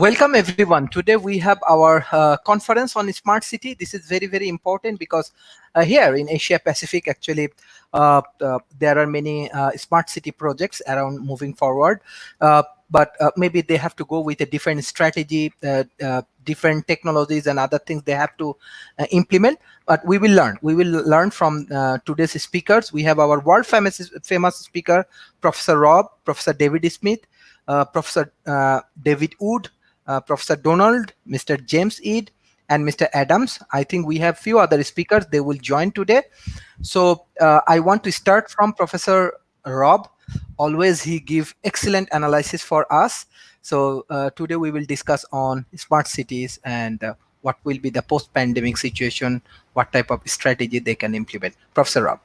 Welcome everyone. Today we have our conference on smart city. This is very, very important because here in Asia Pacific, actually, there are many smart city projects around moving forward. But maybe they have to go with a different strategy, different technologies and other things they have to implement. But we will learn. We will learn from today's speakers. We have our world famous speaker, Professor Rob, Professor David Smith, Professor David Wood, Professor Donald, Mr. James Ead, and Mr. Adams. I think we have few other speakers. They will join today. So I want to start from Professor Rob. Always he give excellent analysis for us. So today we will discuss on smart cities and what will be the post-pandemic situation, what type of strategy they can implement. Professor Rob.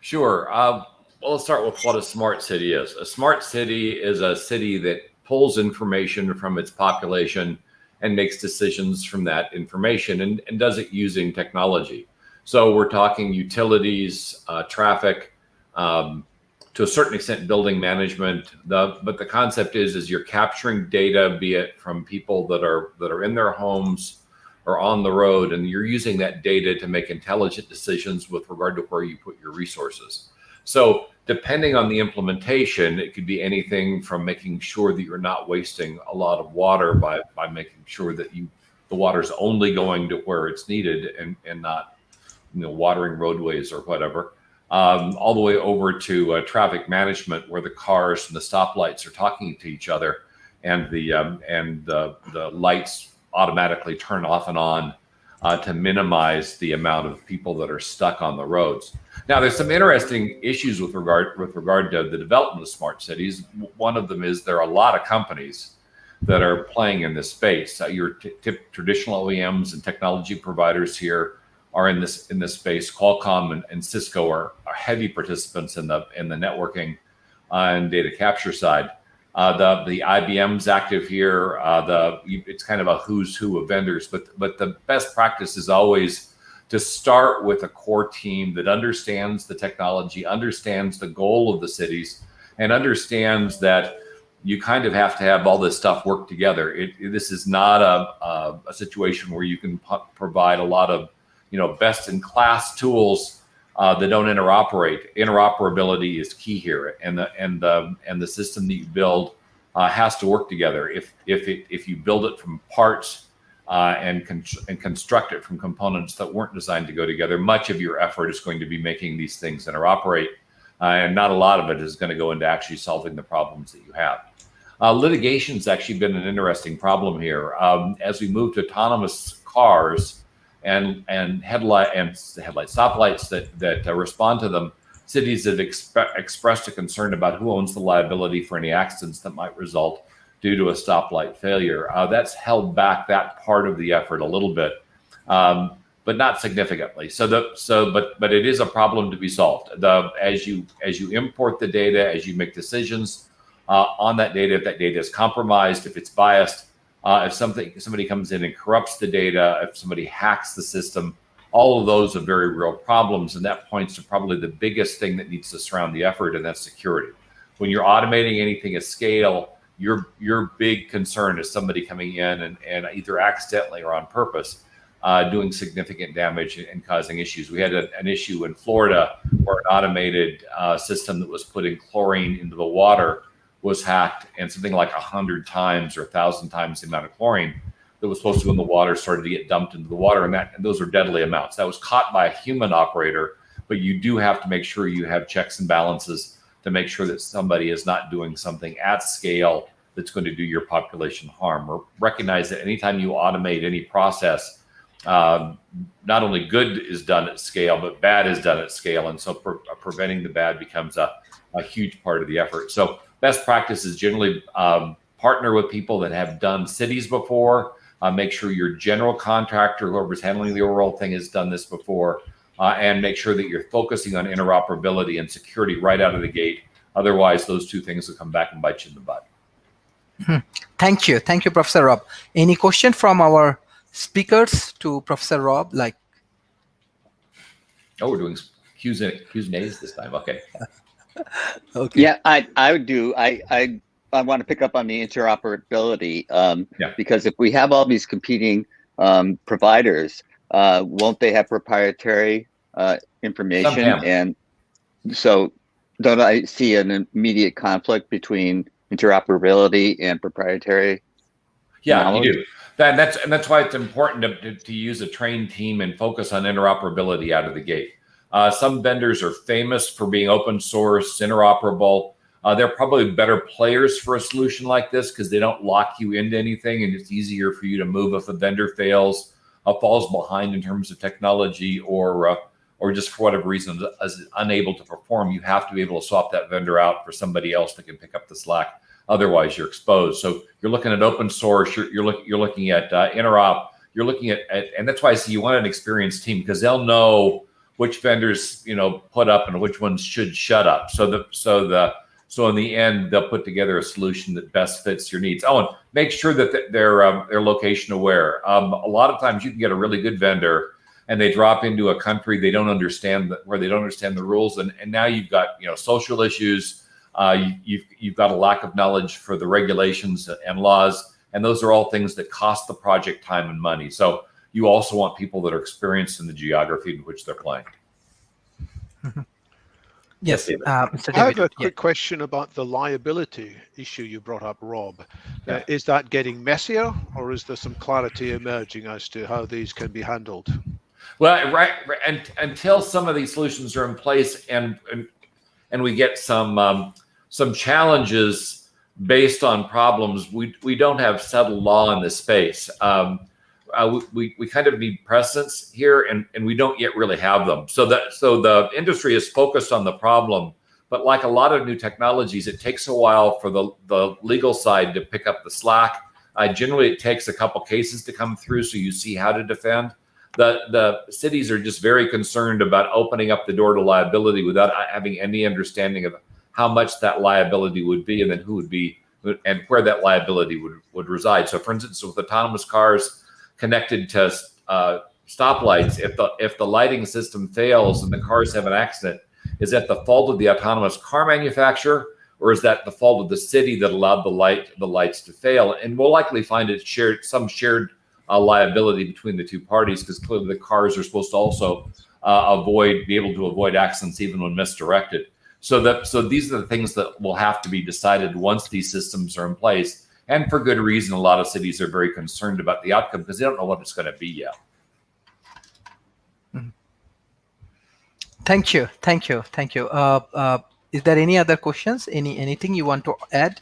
Sure. Well, let's start with what a smart city is. A smart city is a city that pulls information from its population and makes decisions from that information and does it using technology. So we're talking utilities, traffic, to a certain extent building management. But the concept is you're capturing data, be it from people that are in their homes or on the road, and you're using that data to make intelligent decisions with regard to where you put your resources. So depending on the implementation, it could be anything from making sure that you're not wasting a lot of water by making sure that the water's only going to where it's needed and not watering roadways or whatever, all the way over to traffic management where the cars and the stoplights are talking to each other and the lights automatically turn off and on to minimize the amount of people that are stuck on the roads. Now, there's some interesting issues with regard to the development of smart cities. One of them is there are a lot of companies that are playing in this space. Your traditional OEMs and technology providers here are in this space. Qualcomm and Cisco are heavy participants in the networking and data capture side. The IBM's active here. It's kind of a who's who of vendors, but the best practice is always to start with a core team that understands the technology, understands the goal of the cities, and understands that you kind of have to have all this stuff work together. This is not a situation where you can provide a lot of best-in-class tools that don't interoperate. Interoperability is key here, and the system that you build has to work together. If you build it from parts and construct it from components that weren't designed to go together, much of your effort is going to be making these things interoperate, and not a lot of it is going to go into actually solving the problems that you have. Litigation's actually been an interesting problem here. As we move to autonomous cars and stoplights that respond to them, cities have expressed a concern about who owns the liability for any accidents that might result due to a stoplight failure. That's held back that part of the effort a little bit, but not significantly. But it is a problem to be solved. As you import the data, as you make decisions on that data, if that data is compromised, if it's biased, if somebody comes in and corrupts the data, if somebody hacks the system, all of those are very real problems. And that points to probably the biggest thing that needs to surround the effort, and that's security. When you're automating anything at scale, your big concern is somebody coming in and either accidentally or on purpose doing significant damage and causing issues. We had an issue in Florida where an automated system that was putting chlorine into the water was hacked, and something like 100 times or 1,000 times the amount of chlorine that was supposed to go in the water started to get dumped into the water, and those are deadly amounts. That was caught by a human operator, but you do have to make sure you have checks and balances to make sure that somebody is not doing something at scale that's going to do your population harm. Or recognize that anytime you automate any process, not only good is done at scale, but bad is done at scale, and so preventing the bad becomes a huge part of the effort. So best practice is generally partner with people that have done cities before. Make sure your general contractor, whoever's handling the overall thing, has done this before, and make sure that you're focusing on interoperability and security right out of the gate. Otherwise, those two things will come back and bite you in the butt. Thank you, Professor Rob. Any question from our speakers to Professor Rob? Oh, we're doing Q's and A's this time. Okay. Okay. Yeah, I would do. I I want to pick up on the interoperability Yeah. because if we have all these competing providers, won't they have proprietary information? Sometimes. And so don't I see an immediate conflict between interoperability and proprietary Yeah, you knowledge? do. That's why it's important to use a trained team and focus on interoperability out of the gate. Some vendors are famous for being open source, interoperable. They're probably better players for a solution like this because they don't lock you into anything, and it's easier for you to move if a vendor fails, falls behind in terms of technology, or just for whatever reason is unable to perform. You have to be able to swap that vendor out for somebody else that can pick up the slack. Otherwise, you're exposed. So you're looking at open source. You're looking at interop. You're looking at, and that's why I say you want an experienced team because they'll know which vendors put up and which ones should shut up. So in the end, they'll put together a solution that best fits your needs. Oh, and make sure that they're location aware. A lot of times you can get a really good vendor and they drop into a country they don't understand where they don't understand the rules, and now you've got social issues. You've got a lack of knowledge for the regulations and laws, and those are all things that cost the project time and money. So you also want people that are experienced in the geography in which they're playing. Yes, Mr. David. I have a quick question about the liability issue you brought up, Rob. Is that getting messier, or is there some clarity emerging as to how these can be handled? Well, right, and until some of these solutions are in place, and we get some challenges based on problems, we don't have settled law in this space. We kind of need precedents here, and we don't yet really have them. So the industry is focused on the problem, but like a lot of new technologies, it takes a while for the legal side to pick up the slack. Generally, it takes a couple cases to come through, so you see how to defend. The cities are just very concerned about opening up the door to liability without having any understanding of how much that liability would be, and then who would be, and where that liability would reside. So, for instance, with autonomous cars connected to stoplights, if the lighting system fails and the cars have an accident, is that the fault of the autonomous car manufacturer, or is that the fault of the city that allowed the lights to fail? And we'll likely find it some shared liability between the two parties, because clearly the cars are supposed to also be able to avoid accidents even when misdirected. So these are the things that will have to be decided once these systems are in place. And for good reason, a lot of cities are very concerned about the outcome because they don't know what it's going to be yet. Thank you. Is there any other questions? Anything you want to add?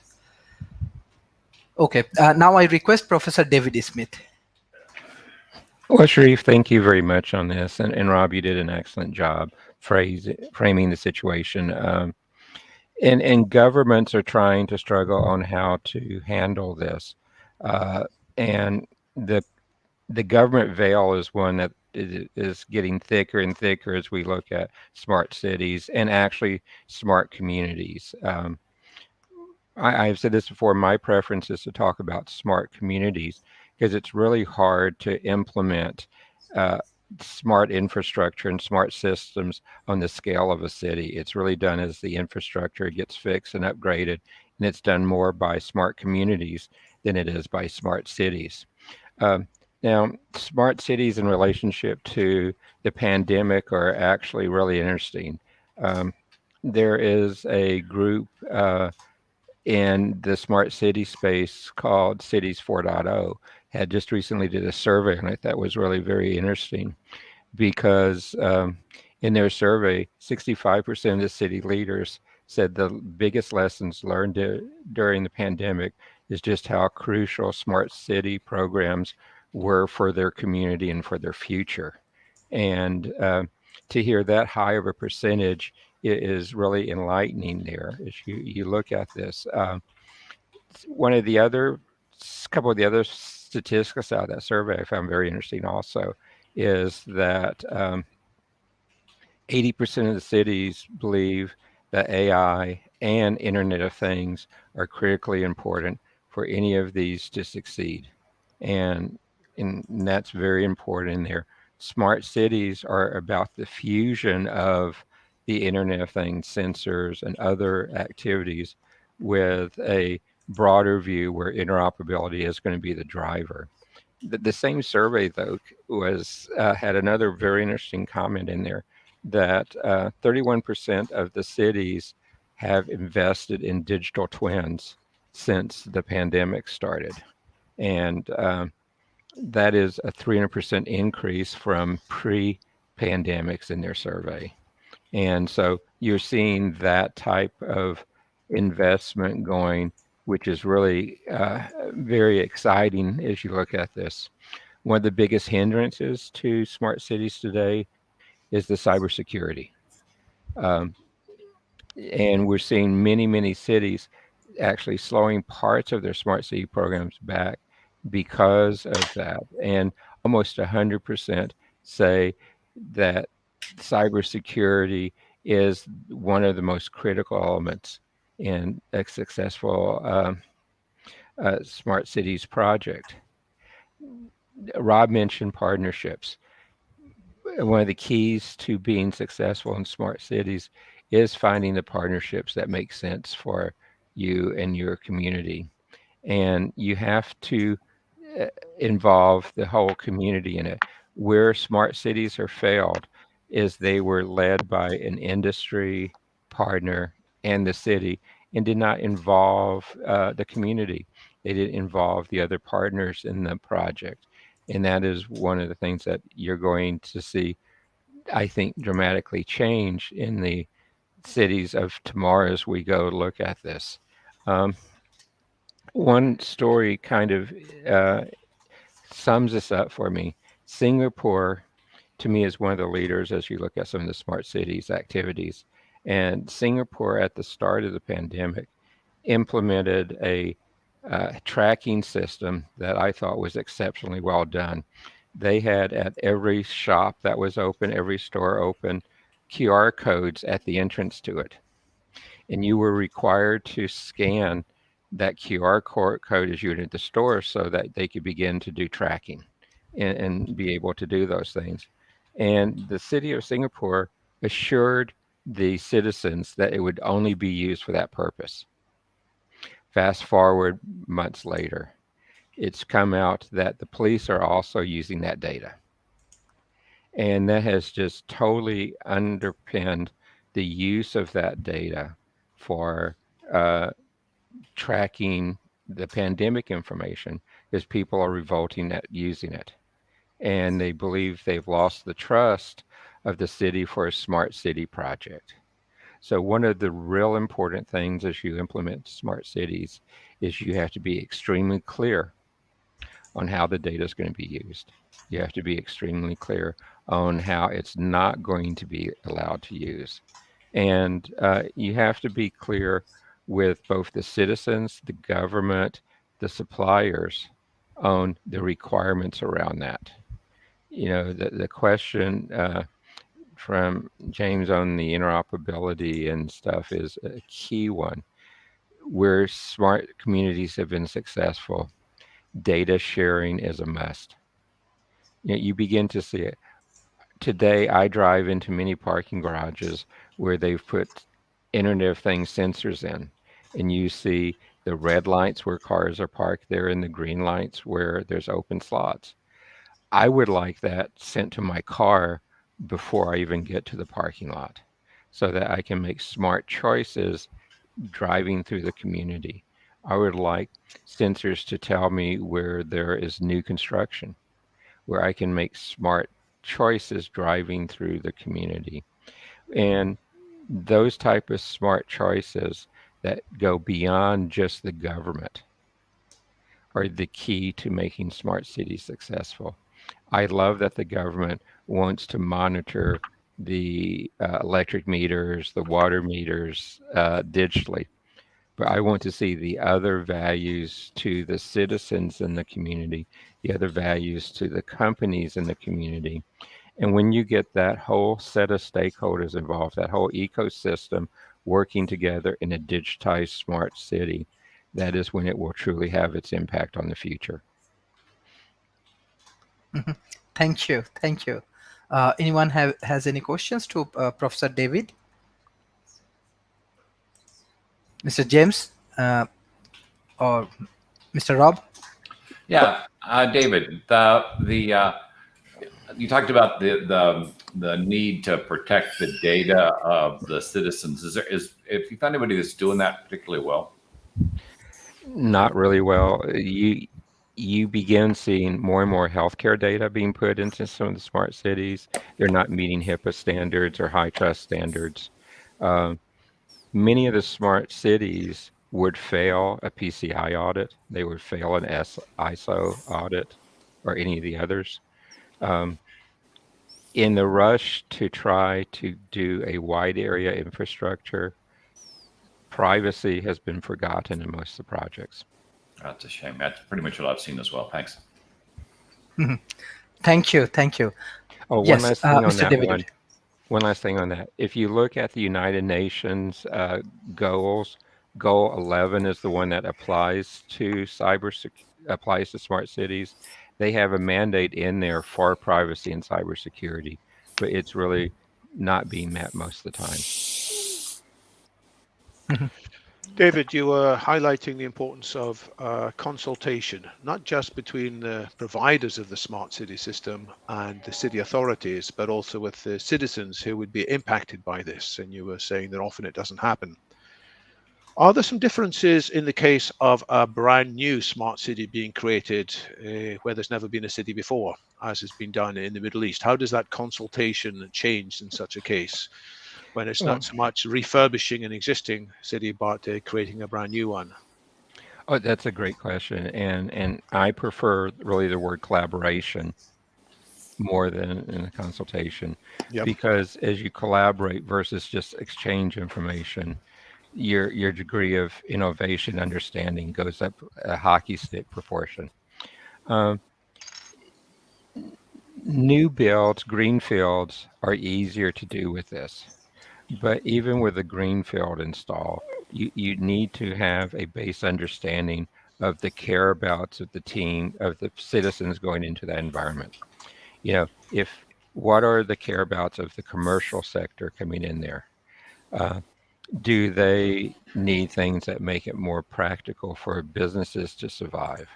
Okay. Now I request Professor David Smith. Well, Sharif, thank you very much on this. And Rob, you did an excellent job framing the situation. And governments are trying to struggle on how to handle this. And the government veil is one that is getting thicker and thicker as we look at smart cities and actually smart communities. I've said this before, my preference is to talk about smart communities because it's really hard to implement smart infrastructure and smart systems on the scale of a city. It's really done as the infrastructure gets fixed and upgraded, and it's done more by smart communities than it is by smart cities. Now, smart cities in relationship to the pandemic are actually really interesting. There is a group in the smart city space called Cities 4.0 had just recently did a survey, and I thought was really very interesting because in their survey, 65% of the city leaders said the biggest lessons learned during the pandemic is just how crucial smart city programs were for their community and for their future. And to hear that high of a percentage is really enlightening there as you look at this. One of the other, couple of the other statistics out of that survey I found very interesting also is that 80% of the cities believe that AI and Internet of Things are critically important for any of these to succeed. And that's very important in there. Smart cities are about the fusion of the Internet of Things, sensors, and other activities with a broader view where interoperability is going to be the driver. The same survey, though, was had another very interesting comment in there that 31% of the cities have invested in digital twins since the pandemic started. And that is a 300% increase from pre-pandemics in their survey. And so you're seeing that type of investment going, which is really very exciting as you look at this. One of the biggest hindrances to smart cities today is the cybersecurity. Um, and we're seeing many, many cities actually slowing parts of their smart city programs back because of that. And almost 100% say that cybersecurity is one of the most critical elements in a successful smart cities project. Rob mentioned partnerships. One of the keys to being successful in smart cities is finding the partnerships that make sense for you and your community. And you have to involve the whole community in it. Where smart cities are failed is they were led by an industry partner and the city and did not involve the community. They didn't involve the other partners in the project. And that is one of the things that you're going to see, I think, dramatically change in the cities of tomorrow as we go look at this. One story kind of sums this up for me. Singapore, to me, is one of the leaders as you look at some of the smart cities activities. And Singapore, at the start of the pandemic, implemented a tracking system that I thought was exceptionally well done. They had at every shop that was open, every store open, QR codes at the entrance to it. And you were required to scan that QR code as you entered the store so that they could begin to do tracking and be able to do those things. And the city of Singapore assured the citizens that it would only be used for that purpose. Fast forward months later, it's come out that the police are also using that data. And that has just totally underpinned the use of that data for tracking the pandemic information because people are revolting at using it. And they believe they've lost the trust of the city for a smart city project. So one of the real important things as you implement smart cities is you have to be extremely clear on how the data is going to be used. You have to be extremely clear on how it's not going to be allowed to use. And you have to be clear with both the citizens, the government, the suppliers on the requirements around that. You know, the question from James on the interoperability and stuff is a key one. Where smart communities have been successful, data sharing is a must. You know, you begin to see it. Today, I drive into many parking garages where they've put Internet of Things sensors in, and you see the red lights where cars are parked there and the green lights where there's open slots. I would like that sent to my car before I even get to the parking lot so that I can make smart choices driving through the community. I would like sensors to tell me where there is new construction, where I can make smart choices driving through the community. And those type of smart choices that go beyond just the government are the key to making smart cities successful. I love that the government wants to monitor the electric meters, the water meters digitally. But I want to see the other values to the citizens in the community, the other values to the companies in the community. And when you get that whole set of stakeholders involved, that whole ecosystem working together in a digitized smart city, that is when it will truly have its impact on the future. Thank you. Thank you. Anyone has any questions to Professor David? Mr. James? or Mr. Rob? Yeah, David, you talked about the need to protect the data of the citizens. If you found anybody that's doing that particularly well? Not really well. You begin seeing more and more healthcare data being put into some of the smart cities. They're not meeting HIPAA standards or high trust standards. Um, Many of the smart cities would fail a PCI audit. They would fail an ISO audit or any of the others. Um, in the rush to try to do a wide area infrastructure, privacy has been forgotten in most of the projects. That's a shame. That's pretty much what I've seen as well. Thanks. Thank you. Thank you. Oh, one Yes, last thing on Mr. that David. one. One last thing on that. If you look at the United Nations goals, Goal 11 is the one that applies to applies to smart cities. They have a mandate in there for privacy and cybersecurity, but it's really not being met most of the time. David, you were highlighting the importance of consultation, not just between the providers of the smart city system and the city authorities, but also with the citizens who would be impacted by this. And you were saying that often it doesn't happen. Are there some differences in the case of a brand new smart city being created where there's never been a city before, as has been done in the Middle East? How does that consultation change in such a case when it's Well, not so much refurbishing an existing city, but creating a brand new one? oh, that's a great question, and I prefer really the word collaboration more than in a consultation, Yep. because as you collaborate versus just exchange information, your degree of innovation understanding goes up a hockey stick proportion. Um, New builds, greenfields are easier to do with this. But even with a greenfield install, you need to have a base understanding of the careabouts of the team, of the citizens going into that environment. You know, if what are the careabouts of the commercial sector coming in there? Uh, do they need things that make it more practical for businesses to survive?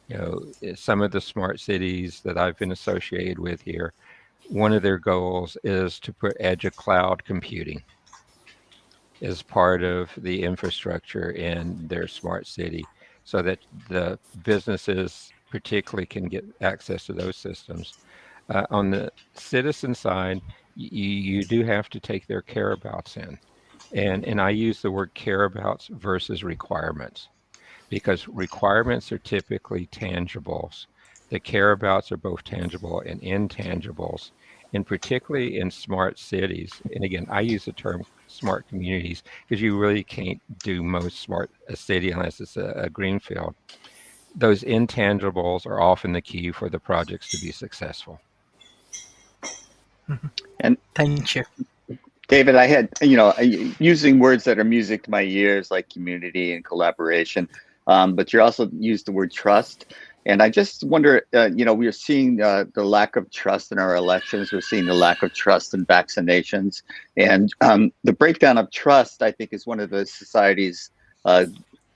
You know, some of the smart cities that I've been associated with here, one of their goals is to put edge of cloud computing as part of the infrastructure in their smart city so that the businesses particularly can get access to those systems. On the citizen side, you do have to take their careabouts in. And I use the word careabouts versus requirements, because requirements are typically tangibles. The careabouts are both tangible and intangibles. And particularly in smart cities, and again, I use the term smart communities because you really can't do most smart a city unless it's a greenfield. Those intangibles are often the key for the projects to be successful. And Thank you. David, I had, using words that are music to my ears, like community and collaboration, but you also used the word trust. And I just wonder, we are seeing the lack of trust in our elections. We're seeing the lack of trust in vaccinations. And the breakdown of trust, I think, is one of the society's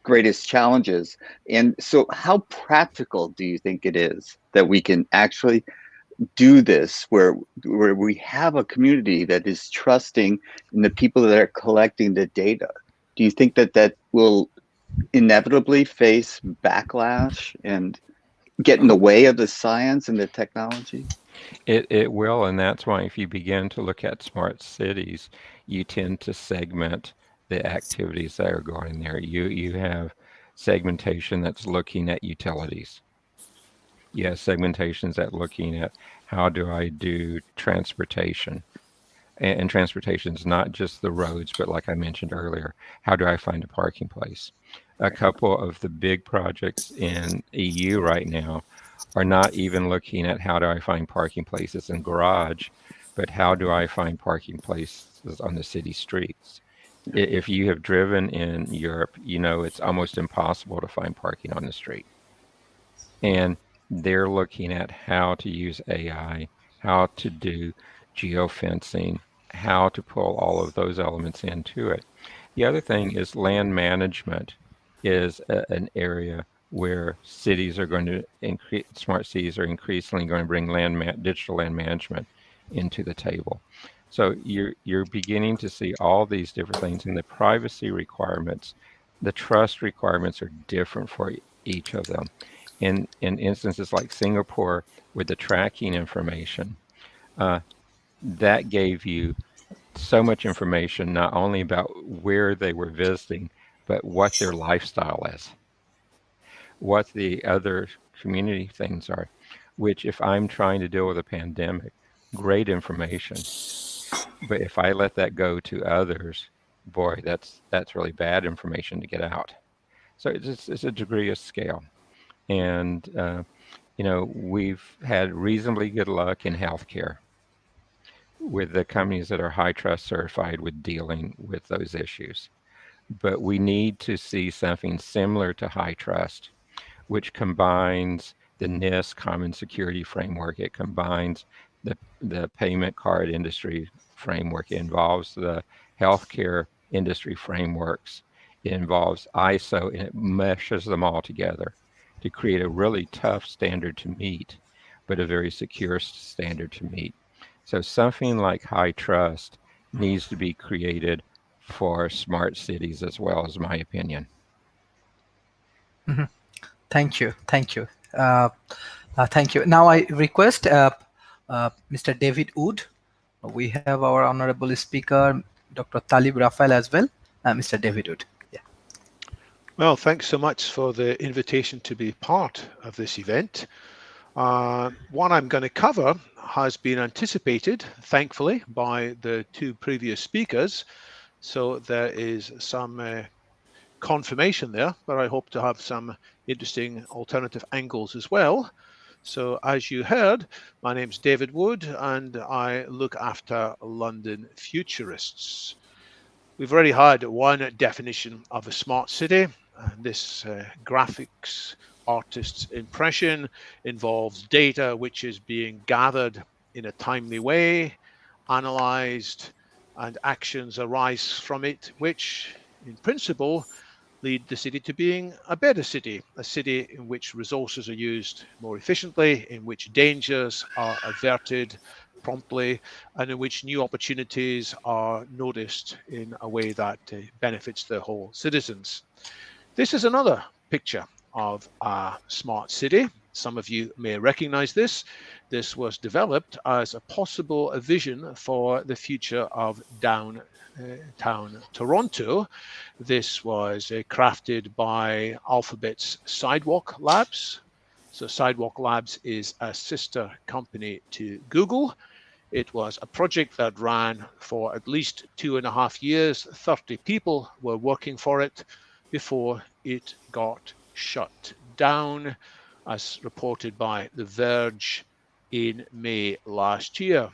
greatest challenges. And so how practical do you think it is that we can actually do this where we have a community that is trusting in the people that are collecting the data? Do you think that will inevitably face backlash and get in the way of the science and the technology? It will, and that's why if you begin to look at smart cities, you tend to segment the activities that are going there. You have segmentation that's looking at utilities. You have segmentations that looking at how do I do transportation. And transportation is not just the roads, but like I mentioned earlier, how do I find a parking place? A couple of the big projects in EU right now are not even looking at how do I find parking places in garage, but how do I find parking places on the city streets? If you have driven in Europe, you know it's almost impossible to find parking on the street. And they're looking at how to use AI, how to do geofencing, how to pull all of those elements into it. The other thing is land management is an area where cities are going to increase, smart cities are increasingly going to bring digital land management into the table. So you're beginning to see all these different things, and the privacy requirements, the trust requirements are different for each of them. In instances like Singapore with the tracking information, that gave you so much information, not only about where they were visiting, but what their lifestyle is, what the other community things are, which if I'm trying to deal with a pandemic, great information. But if I let that go to others, boy, that's really bad information to get out. So it's a degree of scale. And, we've had reasonably good luck in healthcare with the companies that are high trust certified with dealing with those issues. But we need to see something similar to high trust, which combines the NIST Common Security Framework. It combines the payment card industry framework. It involves the healthcare industry frameworks. It involves ISO, and it meshes them all together to create a really tough standard to meet, but a very secure standard to meet. So something like high trust needs to be created for smart cities as well, is my opinion. Thank you. Thank you. Thank you. Now I request Mr. David Wood. We have our honorable speaker, Dr. Talib Rafael as well. Mr. David Wood. Yeah. Well, thanks so much for the invitation to be part of this event. What I'm going to cover has been anticipated, thankfully, by the two previous speakers. So there is some confirmation there, but I hope to have some interesting alternative angles as well. So as you heard, my name's David Wood, and I look after London Futurists. We've already had one definition of a smart city, and this graphics artist's impression involves data which is being gathered in a timely way, analyzed, and actions arise from it, which in principle lead the city to being a better city, a city in which resources are used more efficiently, in which dangers are averted promptly, and in which new opportunities are noticed in a way that benefits the whole citizens. This is another picture of a smart city. Some of you may recognize this. This was developed as a possible vision for the future of downtown Toronto. This was crafted by Alphabet's Sidewalk Labs. So Sidewalk Labs is a sister company to Google. It was a project that ran for at least 2.5 years. 30 people were working for it before it got shut down, as reported by The Verge in May last year.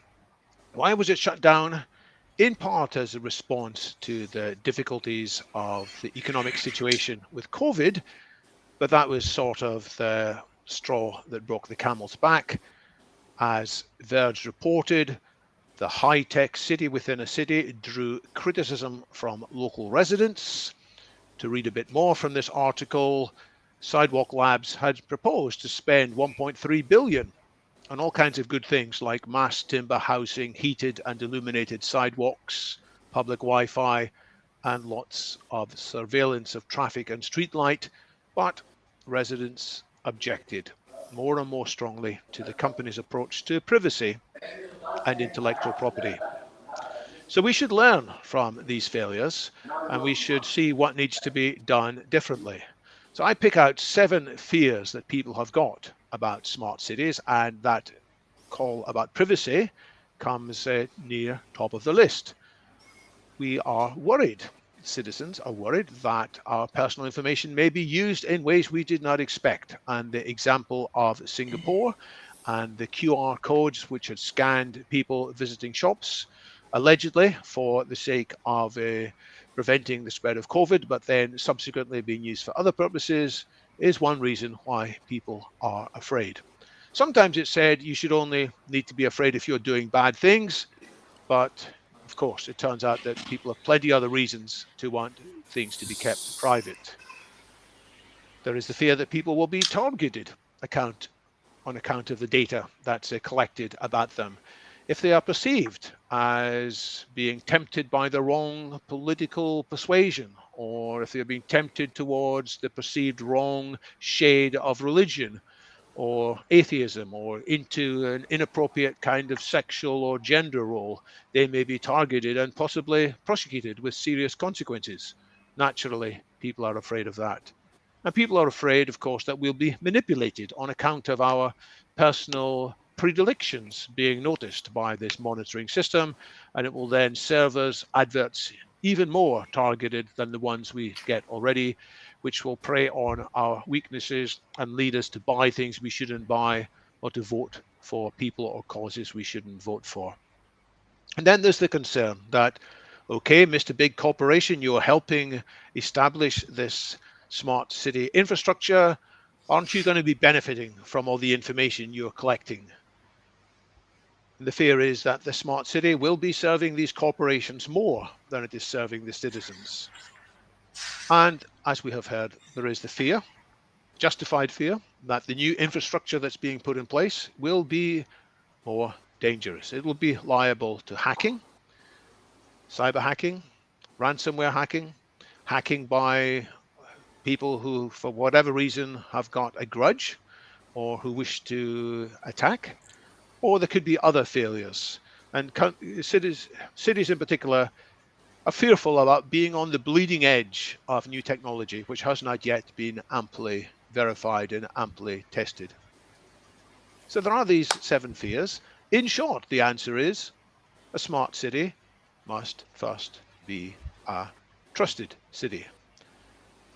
Why was it shut down? In part as a response to the difficulties of the economic situation with COVID, but that was sort of the straw that broke the camel's back. As Verge reported, the high-tech city within a city drew criticism from local residents. To read a bit more from this article, Sidewalk Labs had proposed to spend 1.3 billion on all kinds of good things like mass timber housing, heated and illuminated sidewalks, public Wi-Fi, and lots of surveillance of traffic and streetlight, but residents objected more and more strongly to the company's approach to privacy and intellectual property. So we should learn from these failures, and we should see what needs to be done differently. So I pick out 7 fears that people have got about smart cities, and that call about privacy comes near top of the list. We are worried, citizens are worried that our personal information may be used in ways we did not expect. And the example of Singapore and the QR codes which had scanned people visiting shops, allegedly for the sake of preventing the spread of COVID, but then subsequently being used for other purposes, is one reason why people are afraid. Sometimes it's said you should only need to be afraid if you're doing bad things, but of course it turns out that people have plenty other reasons to want things to be kept private. There is the fear that people will be targeted on account of the data that's collected about them. If they are perceived as being tempted by the wrong political persuasion, or if they're being tempted towards the perceived wrong shade of religion or atheism, or into an inappropriate kind of sexual or gender role, they may be targeted and possibly prosecuted with serious consequences. Naturally, people are afraid of that. And people are afraid, of course, that we'll be manipulated on account of our personal predilections being noticed by this monitoring system, and it will then serve as adverts even more targeted than the ones we get already, which will prey on our weaknesses and lead us to buy things we shouldn't buy, or to vote for people or causes we shouldn't vote for. And then there's the concern that, okay, Mr. Big Corporation, you're helping establish this smart city infrastructure. Aren't you going to be benefiting from all the information you're collecting? And the fear is that the smart city will be serving these corporations more than it is serving the citizens. And as we have heard, there is the fear, justified fear, that the new infrastructure that's being put in place will be more dangerous. It will be liable to hacking, cyber hacking, ransomware hacking, hacking by people who, for whatever reason, have got a grudge or who wish to attack, or there could be other failures. And cities in particular are fearful about being on the bleeding edge of new technology, which has not yet been amply verified and amply tested. So there are these 7 fears. In short, the answer is a smart city must first be a trusted city.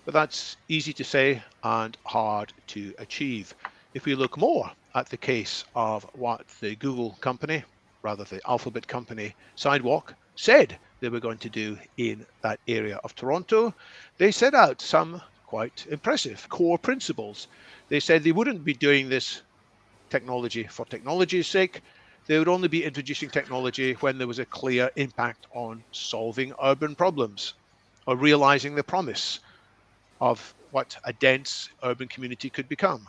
But that's easy to say and hard to achieve. If we look more at the case of what the Google company, rather the Alphabet company, Sidewalk, said they were going to do in that area of Toronto, they set out some quite impressive core principles. They said they wouldn't be doing this technology for technology's sake. They would only be introducing technology when there was a clear impact on solving urban problems or realizing the promise of what a dense urban community could become.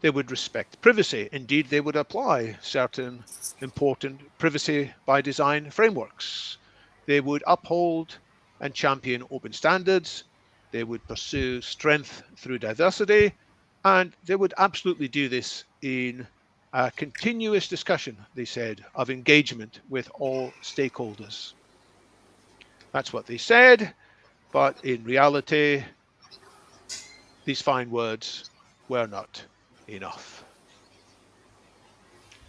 They would respect privacy. Indeed, they would apply certain important privacy by design frameworks. They would uphold and champion open standards. They would pursue strength through diversity. And they would absolutely do this in a continuous discussion, they said, of engagement with all stakeholders. That's what they said, but in reality, these fine words were not enough.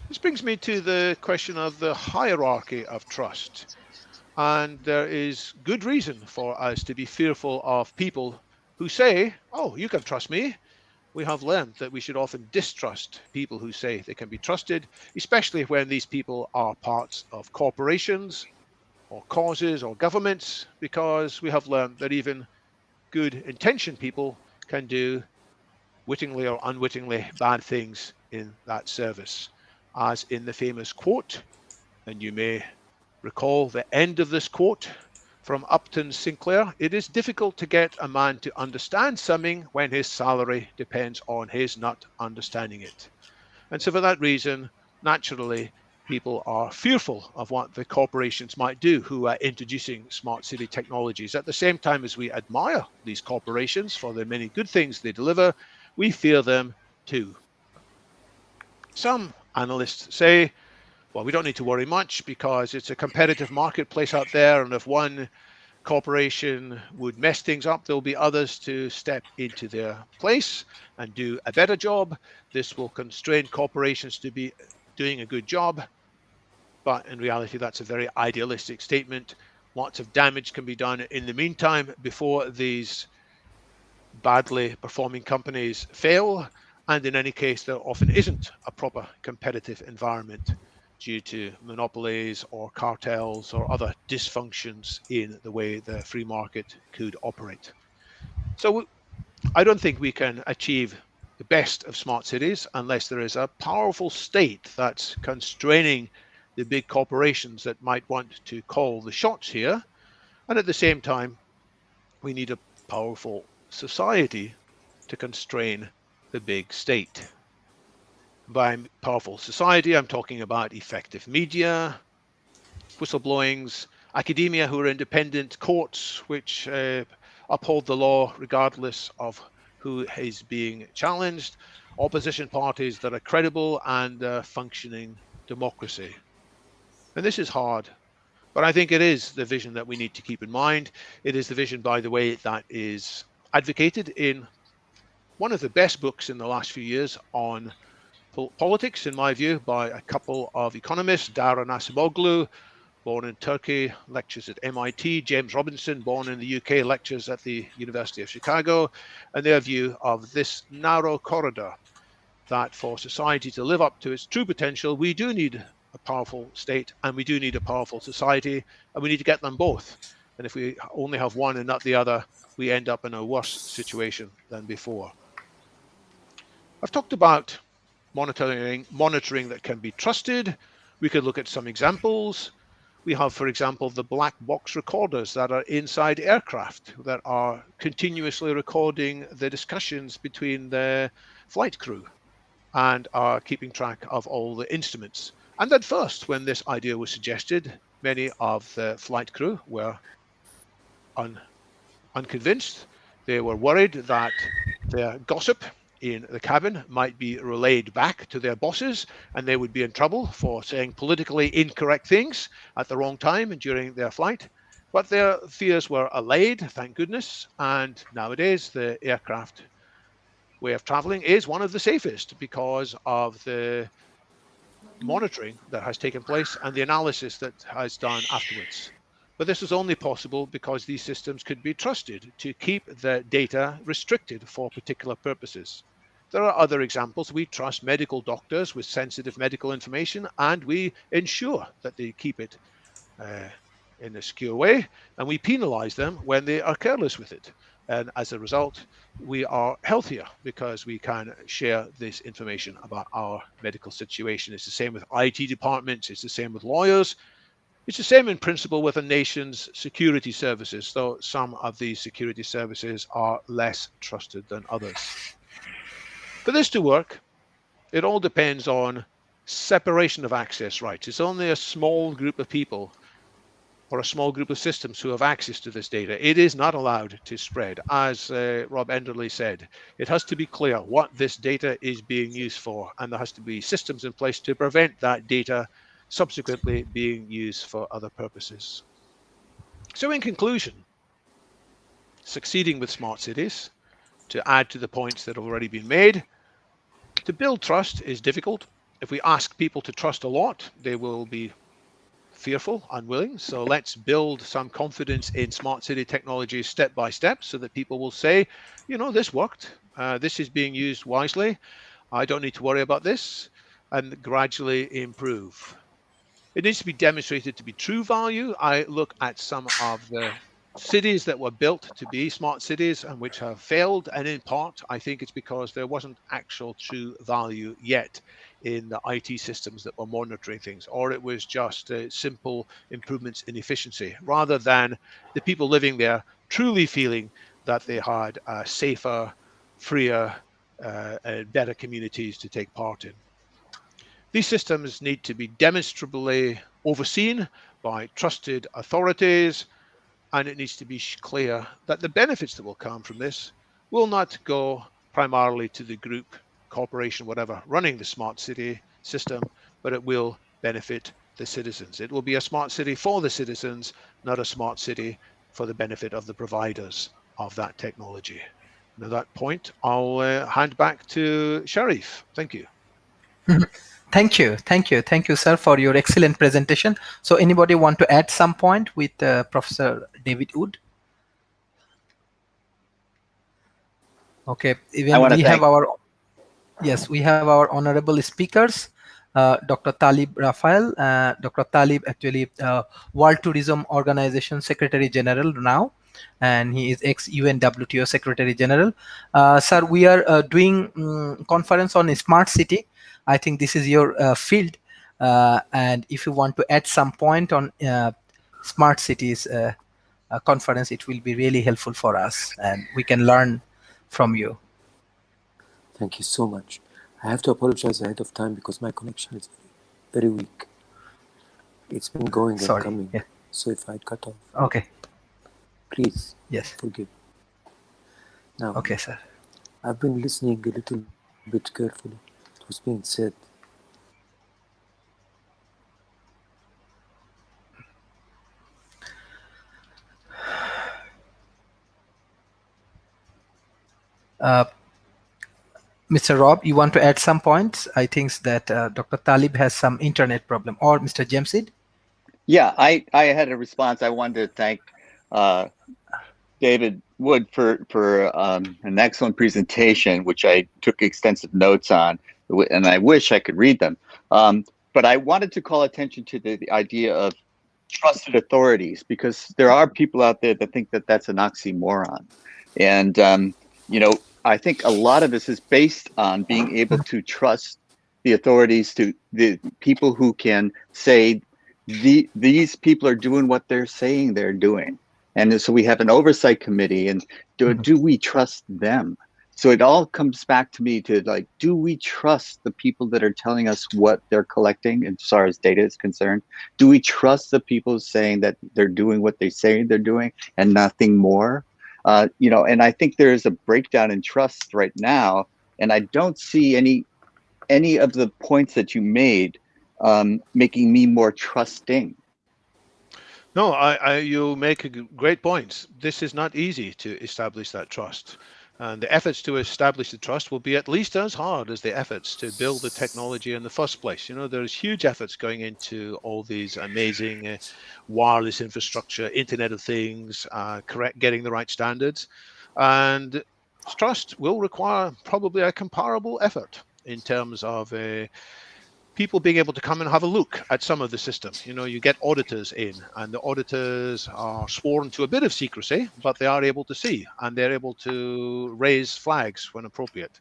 This brings me to the question of the hierarchy of trust. And there is good reason for us to be fearful of people who say, oh, you can trust me. We have learned that we should often distrust people who say they can be trusted, especially when these people are parts of corporations or causes or governments, because we have learned that even good intentioned people can do wittingly or unwittingly bad things in that service. As in the famous quote, and you may recall the end of this quote from Upton Sinclair, it is difficult to get a man to understand something when his salary depends on his not understanding it. And so for that reason, naturally, people are fearful of what the corporations might do who are introducing smart city technologies. At the same time as we admire these corporations for the many good things they deliver, we fear them too. Some analysts say, well, we don't need to worry much because it's a competitive marketplace out there, and if one corporation would mess things up, there'll be others to step into their place and do a better job. This will constrain corporations to be doing a good job. But in reality, that's a very idealistic statement. Lots of damage can be done in the meantime before these badly performing companies fail. And in any case, there often isn't a proper competitive environment due to monopolies or cartels or other dysfunctions in the way the free market could operate. So I don't think we can achieve the best of smart cities unless there is a powerful state that's constraining the big corporations that might want to call the shots here. And at the same time, we need a powerful society to constrain the big state. By powerful society, I'm talking about effective media, whistleblowings, academia who are independent, courts which uphold the law regardless of who is being challenged, opposition parties that are credible, and functioning democracy. And this is hard, but I think it is the vision that we need to keep in mind. It is the vision, by the way, that is advocated in one of the best books in the last few years on politics, in my view, by a couple of economists, Dara Nasiboglu, born in Turkey, lectures at MIT, James Robinson, born in the UK, lectures at the University of Chicago, and their view of this narrow corridor, that for society to live up to its true potential, we do need a powerful state and we do need a powerful society, and we need to get them both. And if we only have one and not the other, we end up in a worse situation than before. I've talked about monitoring that can be trusted. We could look at some examples. We have, for example, the black box recorders that are inside aircraft that are continuously recording the discussions between the flight crew and are keeping track of all the instruments. And at first, when this idea was suggested, many of the flight crew were unconvinced. They were worried that their gossip in the cabin might be relayed back to their bosses and they would be in trouble for saying politically incorrect things at the wrong time and during their flight. But their fears were allayed, thank goodness. And nowadays, the aircraft way of traveling is one of the safest because of the monitoring that has taken place and the analysis that has done afterwards. But this is only possible because these systems could be trusted to keep the data restricted for particular purposes. There are other examples. We trust medical doctors with sensitive medical information, and we ensure that they keep it in a secure way, and we penalize them when they are careless with it. And as a result, we are healthier because we can share this information about our medical situation. It's the same with IT departments. It's the same with lawyers. It's the same in principle with a nation's security services, though some of these security services are less trusted than others. For this to work, it all depends on separation of access rights. It's only a small group of people or a small group of systems who have access to this data. It is not allowed to spread. As Rob Enderley said, it has to be clear what this data is being used for, and there has to be systems in place to prevent that data subsequently being used for other purposes. So in conclusion, succeeding with smart cities, to add to the points that have already been made, to build trust is difficult. If we ask people to trust a lot, they will be fearful, unwilling. So let's build some confidence in smart city technologies step by step so that people will say, you know, this worked. This is being used wisely. I don't need to worry about this, and gradually improve. It needs to be demonstrated to be true value. I look at some of the cities that were built to be smart cities and which have failed, and in part I think it's because there wasn't actual true value yet in the IT systems that were monitoring things, or it was just simple improvements in efficiency rather than the people living there truly feeling that they had safer, freer, and better communities to take part in. These systems need to be demonstrably overseen by trusted authorities, and it needs to be clear that the benefits that will come from this will not go primarily to the group, corporation, whatever, running the smart city system, but it will benefit the citizens. It will be a smart city for the citizens, not a smart city for the benefit of the providers of that technology. And at that point, I'll hand back to Sharif. Thank you. Thank you, sir, for your excellent presentation. So anybody want to add some point with Professor David Wood? Okay, even we have our, yes, we have our honorable speakers, Dr. Talib Rafael. Dr. Talib actually World Tourism Organization Secretary General now, and he is ex-UN WTO Secretary General. Sir, we are doing conference on smart city. I think this is your field, and if you want to add some point on smart cities conference, it will be really helpful for us, and we can learn from you. Thank you so much. I have to apologize ahead of time because my connection is very, very weak. It's been going and Sorry. coming. Yeah. So if I cut off, Okay. please Yes. forgive. Now, Okay, sir. I've been listening a little bit carefully. It was being said. Mr. Rob, you want to add some points? I think that Dr. Talib has some internet problem, or Mr. Jamsid? Yeah, I had a response. I wanted to thank David Wood for an excellent presentation, which I took extensive notes on, and I wish I could read them. But I wanted to call attention to the idea of trusted authorities, because there are people out there that think that that's an oxymoron. And, I think a lot of this is based on being able to trust the authorities, to the people who can say, these people are doing what they're saying they're doing. And so we have an oversight committee, and do we trust them? So it all comes back to me to, like, do we trust the people that are telling us what they're collecting as far as data is concerned? Do we trust the people saying that they're doing what they say they're doing and nothing more? And I think there is a breakdown in trust right now, and I don't see any of the points that you made making me more trusting. No, you make a great point. This is not easy to establish that trust. And the efforts to establish the trust will be at least as hard as the efforts to build the technology in the first place. There's huge efforts going into all these amazing wireless infrastructure, Internet of Things, getting the right standards. And trust will require probably a comparable effort in terms of people being able to come and have a look at some of the systems. You get auditors in, and the auditors are sworn to a bit of secrecy, but they are able to see, and they're able to raise flags when appropriate.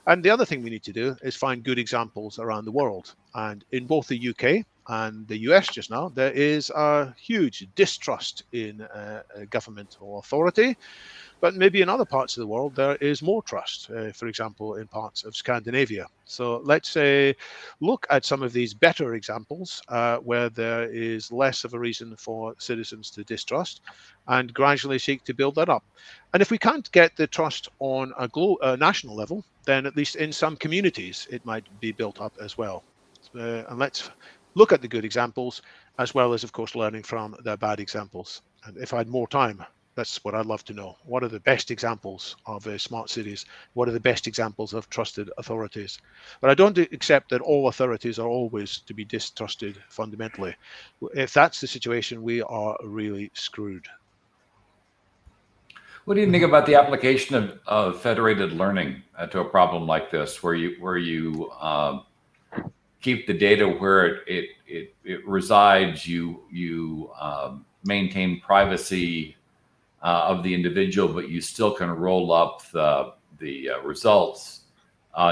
And the other thing we need to do is find good examples around the world. And in both the UK and the US just now, there is a huge distrust in government or authority. But maybe in other parts of the world, there is more trust, for example, in parts of Scandinavia. So let's look at some of these better examples where there is less of a reason for citizens to distrust, and gradually seek to build that up. And if we can't get the trust on a national level, then at least in some communities, it might be built up as well. And let's look at the good examples, as well as, of course, learning from the bad examples. And if I had more time, that's what I'd love to know. What are the best examples of smart cities? What are the best examples of trusted authorities? But I don't accept that all authorities are always to be distrusted fundamentally. If that's the situation, we are really screwed. What do you think about the application of federated learning to a problem like this, where you keep the data where it resides, you maintain privacy of the individual, but you still can roll up the results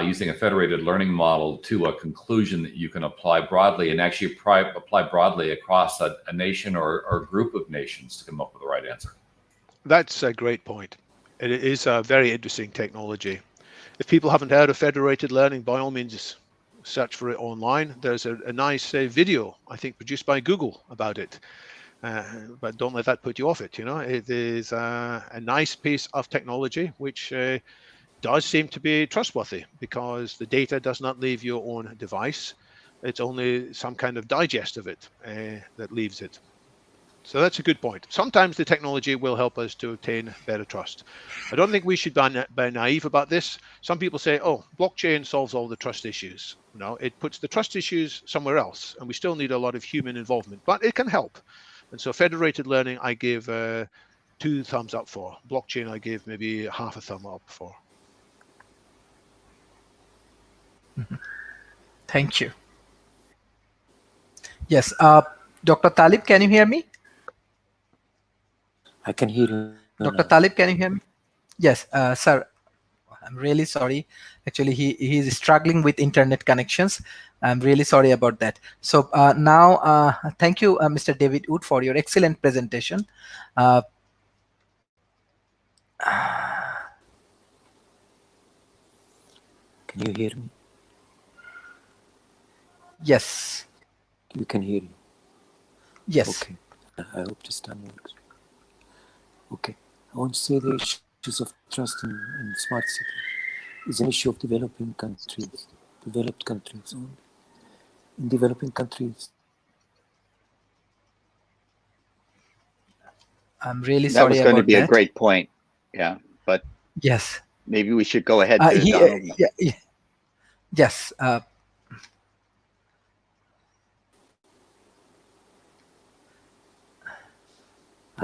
using a federated learning model to a conclusion that you can apply broadly, and actually apply broadly across a nation or group of nations to come up with the right answer? That's a great point. It is a very interesting technology. If people haven't heard of federated learning, by all means, search for it online. There's a nice video, I think, produced by Google about it. But don't let that put you off it. It is a nice piece of technology which does seem to be trustworthy, because the data does not leave your own device. It's only some kind of digest of it that leaves it. So that's a good point. Sometimes the technology will help us to obtain better trust. I don't think we should be naive about this. Some people say, oh, blockchain solves all the trust issues. No, it puts the trust issues somewhere else, and we still need a lot of human involvement, but it can help. And so federated learning, I give 2 thumbs up for. Blockchain, I give maybe half a thumb up for. Thank you. Yes, Dr. Talib, can you hear me? I can hear you. Dr. Talib, can you hear me? Yes, sir. I'm really sorry. Actually, he is struggling with internet connections. I'm really sorry about that. So now, thank you, Mr. David Wood, for your excellent presentation. Can you hear me? Yes. You can hear you. Yes. Okay. I hope this time works. Okay. I want to say the issues of trust in smart city is an issue of developing countries, developed countries only. In developing countries, I'm really That was sorry going to about be a that. great point. Yeah, but Yes. maybe we should go ahead to He. Donald. Yes. I'll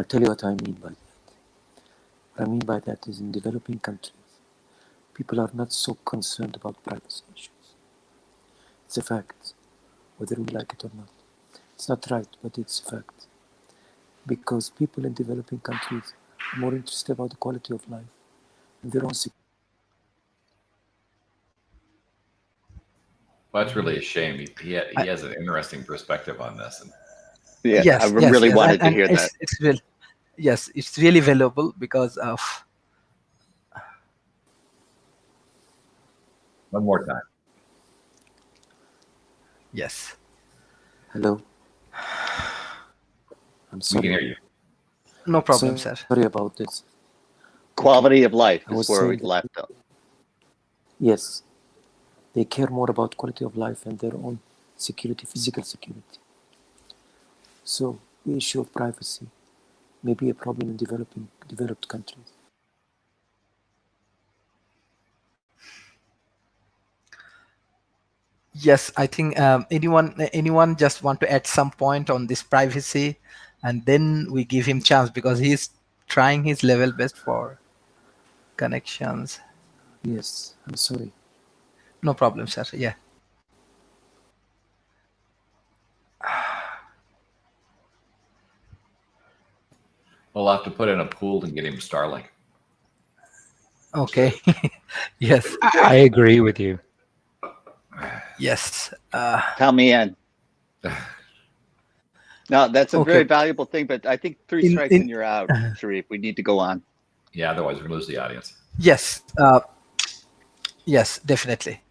tell you what I mean by that. What I mean by that is in developing countries, people are not so concerned about privacy issues. It's a fact, whether we like it or not. It's not right, but it's a fact. Because people in developing countries are more interested about the quality of life and their own security. Well, that's really a shame. He has an interesting perspective on this. And Yeah, I Yes. really wanted to And hear that. it's real. Yes, it's really valuable because of. one more time. Yes. Hello? I'm We sorry. can hear you. No problem, sir. Sorry about this. Quality of life I was is where we saying that- left up. Yes, they care more about quality of life and their own security, physical security. So the issue of privacy may be a problem in developed countries. Yes, I think anyone just want to add some point on this privacy, and then we give him chance because he's trying his level best for connections. Yes, I'm sorry. No problem, sir. Yeah. We'll have to put in a pool and get him Starlink. Okay. Yes. I agree with you. Yes. Count me in. No, that's a Okay. very valuable thing, but I think three strikes and you're out, Sharif. We need to go on. Yeah, otherwise we're going to lose the audience. Yes. Yes, definitely.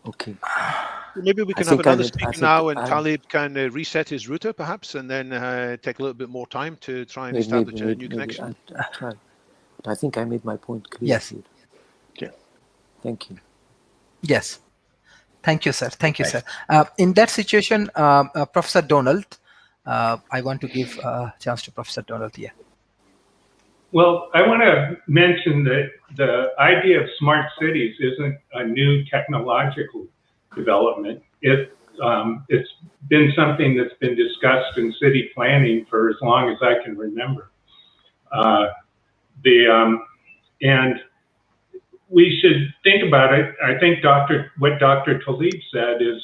Okay. Maybe we can have think I another did- I speaker think now, and I- Talib can reset his router perhaps, and then take a little bit more time to try and establish a new connection. I'll try. But I think I made my point clear Yes. here. Okay. Thank you. Yes. Thank you, sir. Thank you, sir. Thanks. In that situation, Professor Donald, I want to give a chance to Professor Donald here. Well, I want to mention that the idea of smart cities isn't a new technological development. It's been something that's been discussed in city planning for as long as I can remember. And we should think about it. I think what Dr. Talib said is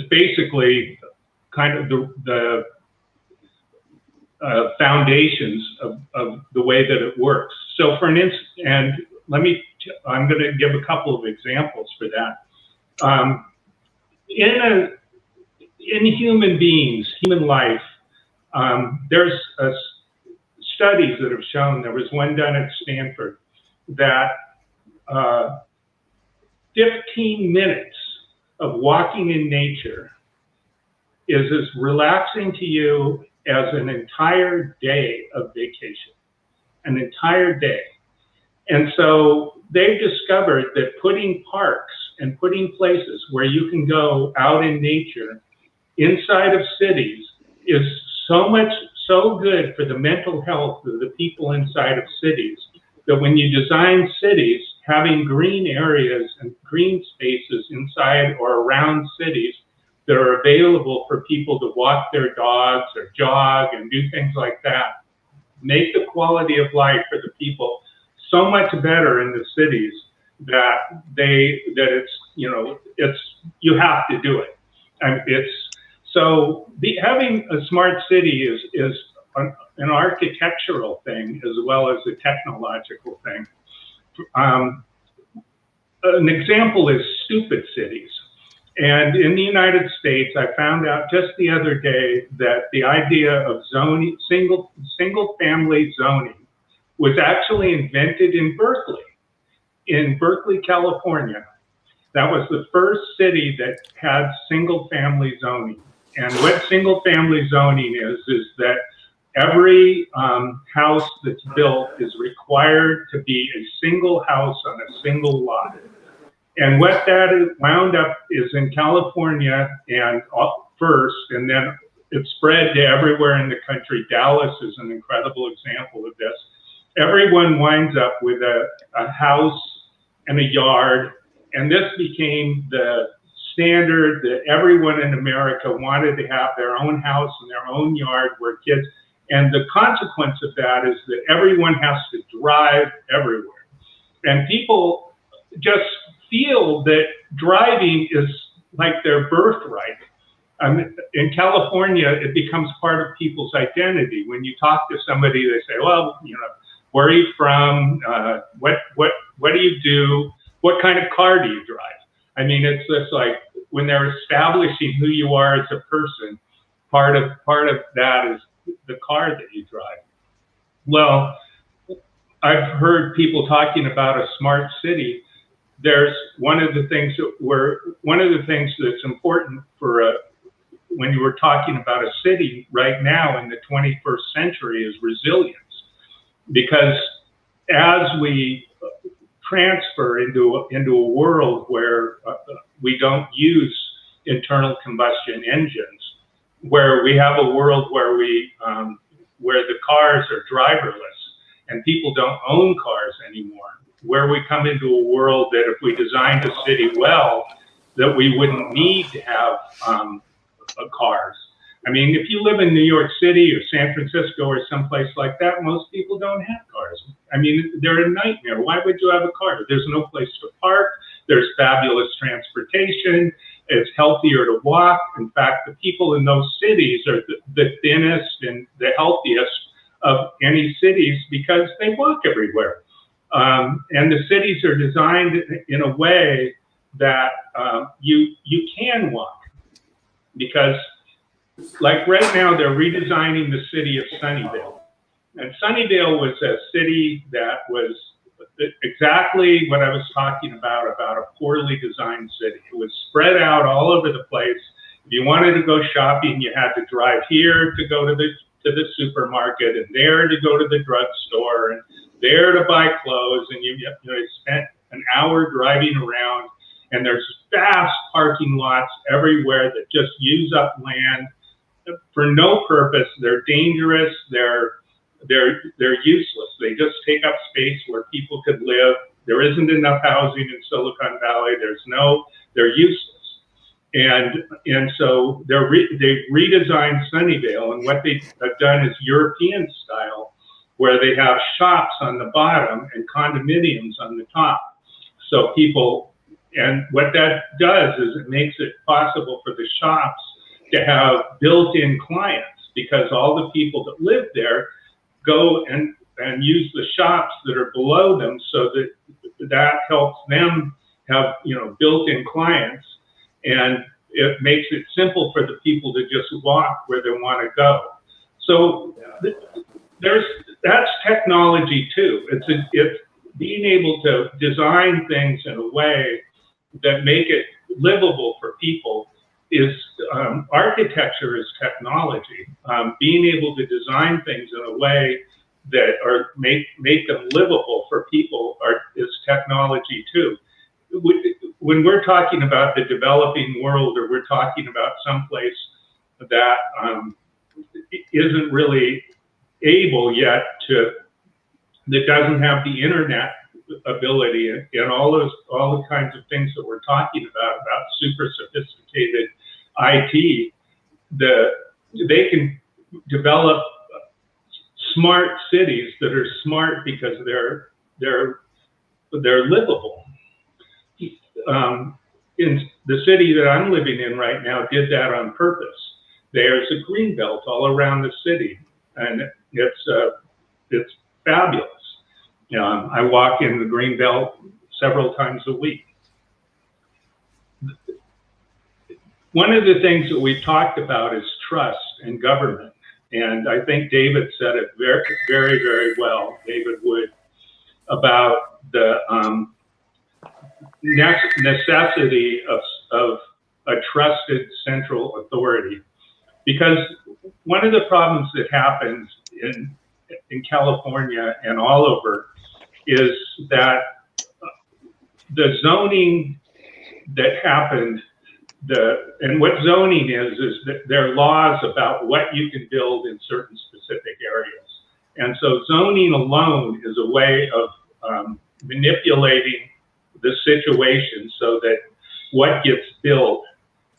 basically kind of the foundations of the way that it works. So for an instance, and I'm going to give a couple of examples for that. In human beings, human life, there's studies that have shown, there was one done at Stanford, that 15 minutes of walking in nature is as relaxing to you as an entire day of vacation, an entire day. And so they've discovered that putting parks and putting places where you can go out in nature inside of cities is so good for the mental health of the people inside of cities that when you design cities, having green areas and green spaces inside or around cities that are available for people to walk their dogs or jog and do things like that, make the quality of life for the people so much better in the cities that you have to do it. And having a smart city is an architectural thing as well as a technological thing. An example is stupid cities. And in the United States, I found out just the other day that the idea of zoning, single family zoning was actually invented in Berkeley, California. That was the first city that had single-family zoning. And what single-family zoning is that every house that's built is required to be a single house on a single lot. And what that wound up is in California and first, and then it spread to everywhere in the country. Dallas is an incredible example of this. Everyone winds up with a house and a yard, and this became the standard that everyone in America wanted to have their own house and their own yard where kids, and the consequence of that is that everyone has to drive everywhere. And people just feel that driving is like their birthright. In California, it becomes part of people's identity. When you talk to somebody, they say, well, you know, where are you from? What do you do? What kind of car do you drive? I mean, it's just like when they're establishing who you are as a person, part of that is the car that you drive. Well, I've heard people talking about a smart city. There's one of the things that's important for when you were talking about a city right now in the 21st century is resilience. Because as we transfer into a world where we don't use internal combustion engines, where we have a world where where the cars are driverless and people don't own cars anymore, where we come into a world that if we designed a city well, that we wouldn't need to have cars. I mean, if you live in New York City or San Francisco or someplace like that, most people don't have cars. I mean, they're a nightmare. Why would you have a car? There's no place to park. There's fabulous transportation. It's healthier to walk. In fact, the people in those cities are the thinnest and the healthiest of any cities because they walk everywhere. And the cities are designed in a way that you can walk. Because like right now, they're redesigning the city of Sunnyvale. And Sunnyvale was a city that was exactly what I was talking about a poorly designed city. It was spread out all over the place. If you wanted to go shopping, you had to drive here to go to the supermarket, and there to go to the drugstore, and there to buy clothes, and you spent an hour driving around. And there's vast parking lots everywhere that just use up land for no purpose. They're dangerous. They're useless. They just take up space where people could live. There isn't enough housing in Silicon Valley. They're useless. And so they've redesigned Sunnyvale, and what they have done is European style, where they have shops on the bottom and condominiums on the top. So and what that does is it makes it possible for the shops to have built-in clients, because all the people that live there go and use the shops that are below them, so that helps them have built-in clients, and it makes it simple for the people to just walk where they want to go. So that's technology too. It's being able to design things in a way that make it livable for people. Is architecture is technology. Being able to design things in a way that make them livable for people is technology too. When we're talking about the developing world, or we're talking about someplace that isn't really able yet that doesn't have the internet ability and all the kinds of things that we're talking about super sophisticated IT, they can develop smart cities that are smart because they're livable. In the city that I'm living in right now did that on purpose. There's a green belt all around the city, and it's fabulous. I walk in the green belt several times a week. One of the things that we've talked about is trust in government, And I think David said it very, very, very well, David Wood, about the necessity of a trusted central authority. Because one of the problems that happens in California and all over is that the zoning that happened, and what zoning is that there are laws about what you can build in certain specific areas. And so zoning alone is a way of manipulating the situation so that what gets built.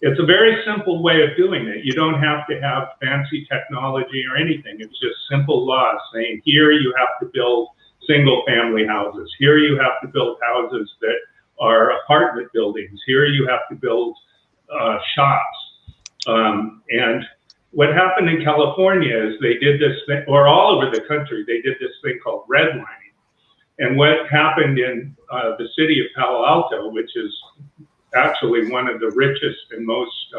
It's a very simple way of doing it. You don't have to have fancy technology or anything. It's just simple laws saying, here you have to build single family houses. Here you have to build houses that are apartment buildings. Here you have to build shops. And what happened in California is they did this thing, or all over the country, they did this thing called redlining. And what happened in the city of Palo Alto, which is actually one of the richest and most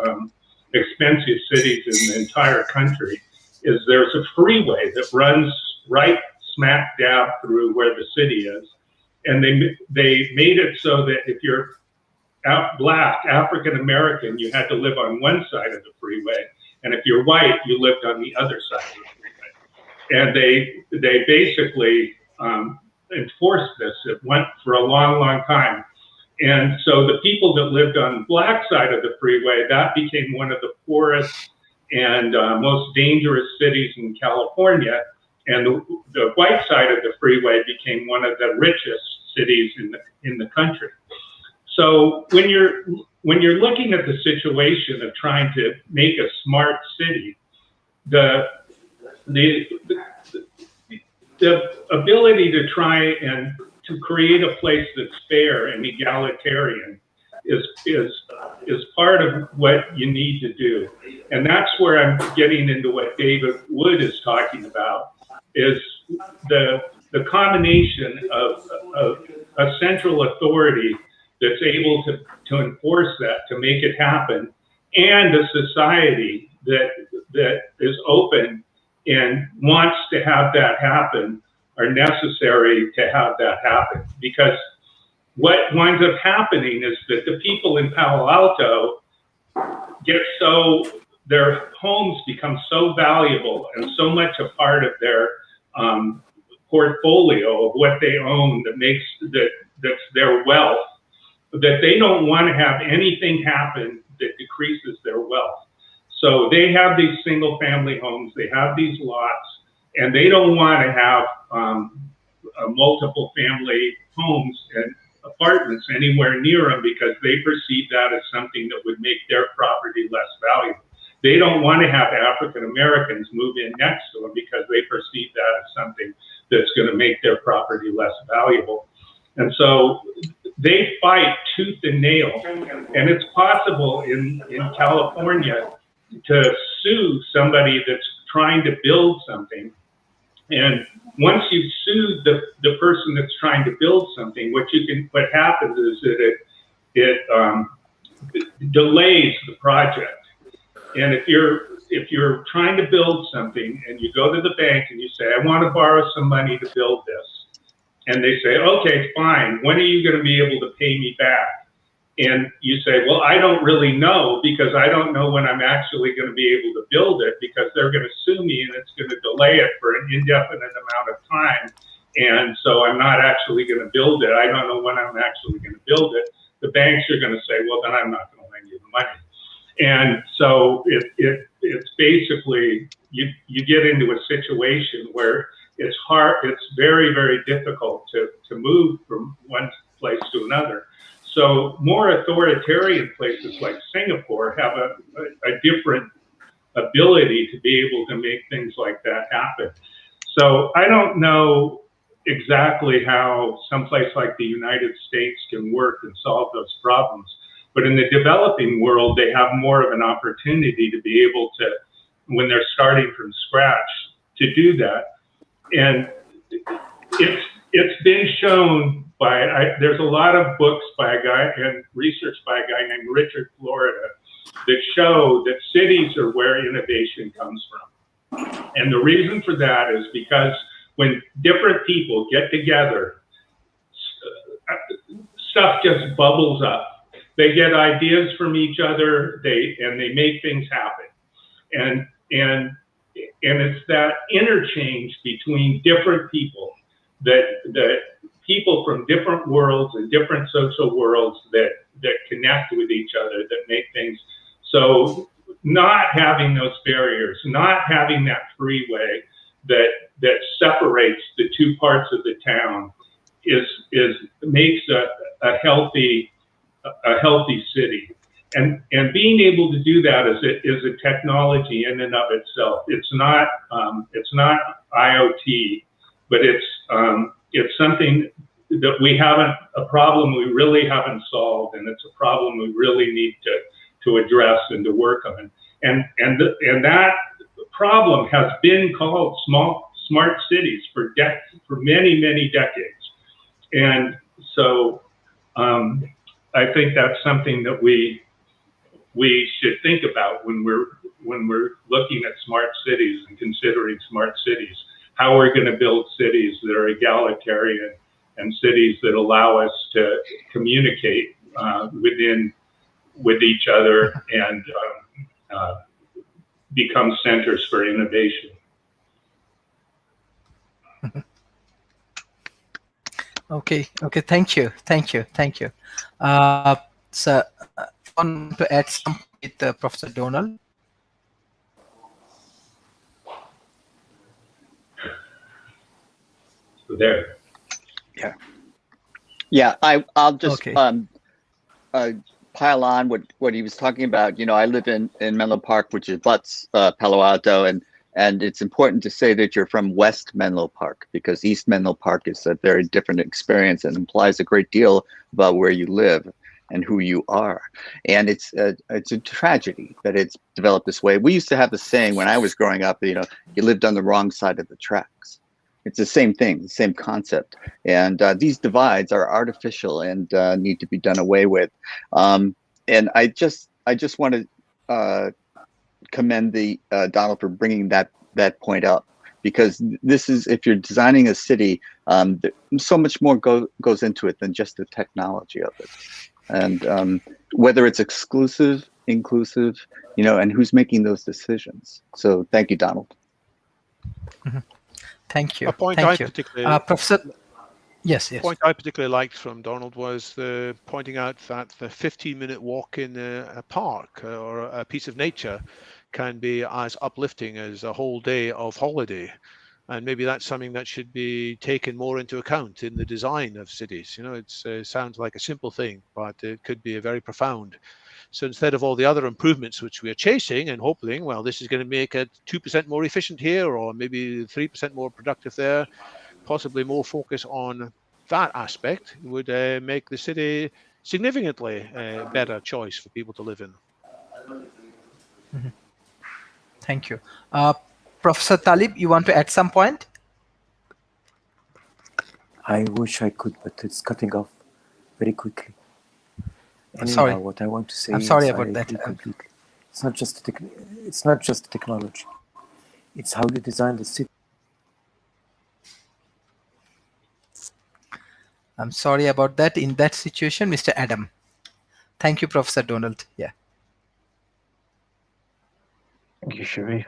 expensive cities in the entire country, is there's a freeway that runs right smack dab through where the city is. And they made it so that if you're Black, African American, you had to live on one side of the freeway. And if you're white, you lived on the other side of the freeway. And they basically enforced this. It went for a long, long time. And so the people that lived on the Black side of the freeway, that became one of the poorest and most dangerous cities in California. And the white side of the freeway became one of the richest cities in the country. So when you're looking at the situation of trying to make a smart city, the ability to try and to create a place that's fair and egalitarian is part of what you need to do. And that's where I'm getting into what David Wood is talking about, is the combination of a central authority that's able to enforce that, to make it happen, and a society that is open and wants to have that happen, are necessary to have that happen. Because what winds up happening is that the people in Palo Alto their homes become so valuable and so much a part of their portfolio of what they own that's their wealth, that they don't want to have anything happen that decreases their wealth. So they have these single family homes, they have these lots, and they don't want to have multiple family homes and apartments anywhere near them because they perceive that as something that would make their property less valuable. They don't want to have African Americans move in next to them because they perceive that as something that's going to make their property less valuable. And so they fight tooth and nail. And it's possible in California to sue somebody that's trying to build something. And once you've sued the person that's trying to build something, what happens is that it delays the project. And if you're trying to build something and you go to the bank and you say, I want to borrow some money to build this, and they say, okay, fine, when are you going to be able to pay me back? And you say, well, I don't really know, because I don't know when I'm actually going to be able to build it, because they're going to sue me and it's going to delay it for an indefinite amount of time. And so I'm not actually going to build it. I don't know when I'm actually going to build it. The banks are going to say, well, then I'm not going to lend you the money. And so it's basically, you get into a situation where it's hard, it's very, very difficult to move from one place to another. So more authoritarian places like Singapore have a different ability to be able to make things like that happen. So I don't know exactly how someplace like the United States can work and solve those problems. But in the developing world, they have more of an opportunity to be able to, when they're starting from scratch, to do that. And it's been shown by, there's a lot of books by a guy and research by a guy named Richard Florida that show that cities are where innovation comes from. And the reason for that is because when different people get together, stuff just bubbles up. They get ideas from each other, and they make things happen. And it's that interchange between different people, that people from different worlds and different social worlds that connect with each other, that make things. So not having those barriers, not having that freeway that separates the two parts of the town makes a healthy city. And being able to do that is a technology in and of itself. It's not IoT, but it's something that a problem we really haven't solved, and it's a problem we really need to address and to work on. And that problem has been called smart cities for many, many decades. And so I think that's something that we should think about when we're looking at smart cities and considering smart cities, how we're going to build cities that are egalitarian and cities that allow us to communicate with each other and become centers for innovation. Okay. Thank you. So, I want to add something with Professor Donald. So there. Yeah, I'll just Okay. Pile on what he was talking about. I live in Menlo Park, which is butts Palo Alto, and it's important to say that you're from West Menlo Park, because East Menlo Park is a very different experience and implies a great deal about where you live and who you are. And it's a tragedy that it's developed this way. We used to have the saying when I was growing up, you lived on the wrong side of the tracks. It's the same thing, the same concept. And these divides are artificial and need to be done away with. And I just want to commend Donald for bringing that point up, because this is, if you're designing a city, so much more goes into it than just the technology of it. And whether it's exclusive, inclusive, and who's making those decisions. So thank you, Donald. Mm-hmm. Thank you. A point Thank I you. particularly Professor. Yes. The point I particularly liked from Donald was pointing out that the 15-minute walk in a park or a piece of nature can be as uplifting as a whole day of holiday. And maybe that's something that should be taken more into account in the design of cities. It sounds like a simple thing, but it could be very profound. So instead of all the other improvements which we are chasing and hoping, well, this is going to make it 2% more efficient here, or maybe 3% more productive there, possibly more focus on that aspect would make the city significantly better choice for people to live in. Mm-hmm. Thank you. Professor Talib, you want to add some point? I wish I could, but it's cutting off very quickly. Anyhow, sorry. what I want to say I'm sorry is about I that. agree completely. It's not just technology. It's how you design the city. I'm sorry about that. In that situation, Mr. Adam. Thank you, Professor Donald. Yeah. Thank you, Sharif.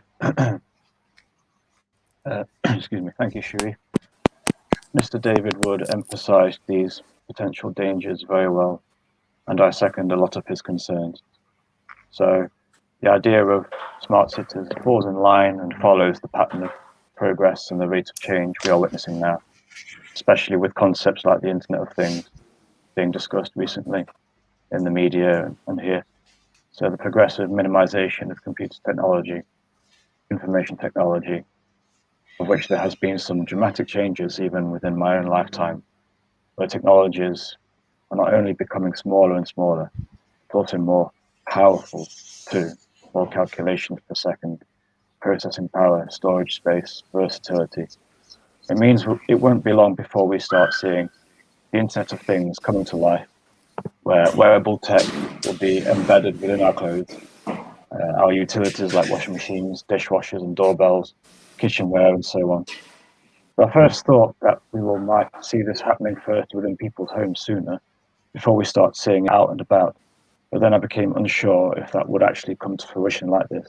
Excuse me. Thank you, Sharif. Mr. David Wood emphasized these potential dangers very well, and I second a lot of his concerns. So the idea of smart cities falls in line and follows the pattern of progress and the rate of change we are witnessing now, especially with concepts like the Internet of Things being discussed recently in the media and here. So the progressive minimization of computer technology, information technology, of which there has been some dramatic changes even within my own lifetime, where technologies are not only becoming smaller and smaller, but also more powerful too, more calculations per second, processing power, storage space, versatility. It means it won't be long before we start seeing the Internet of Things coming to life, where wearable tech will be embedded within our clothes, our utilities like washing machines, dishwashers and doorbells, kitchenware and so on. But I first thought that might see this happening first within people's homes sooner, before we start seeing it out and about. But then I became unsure if that would actually come to fruition like this.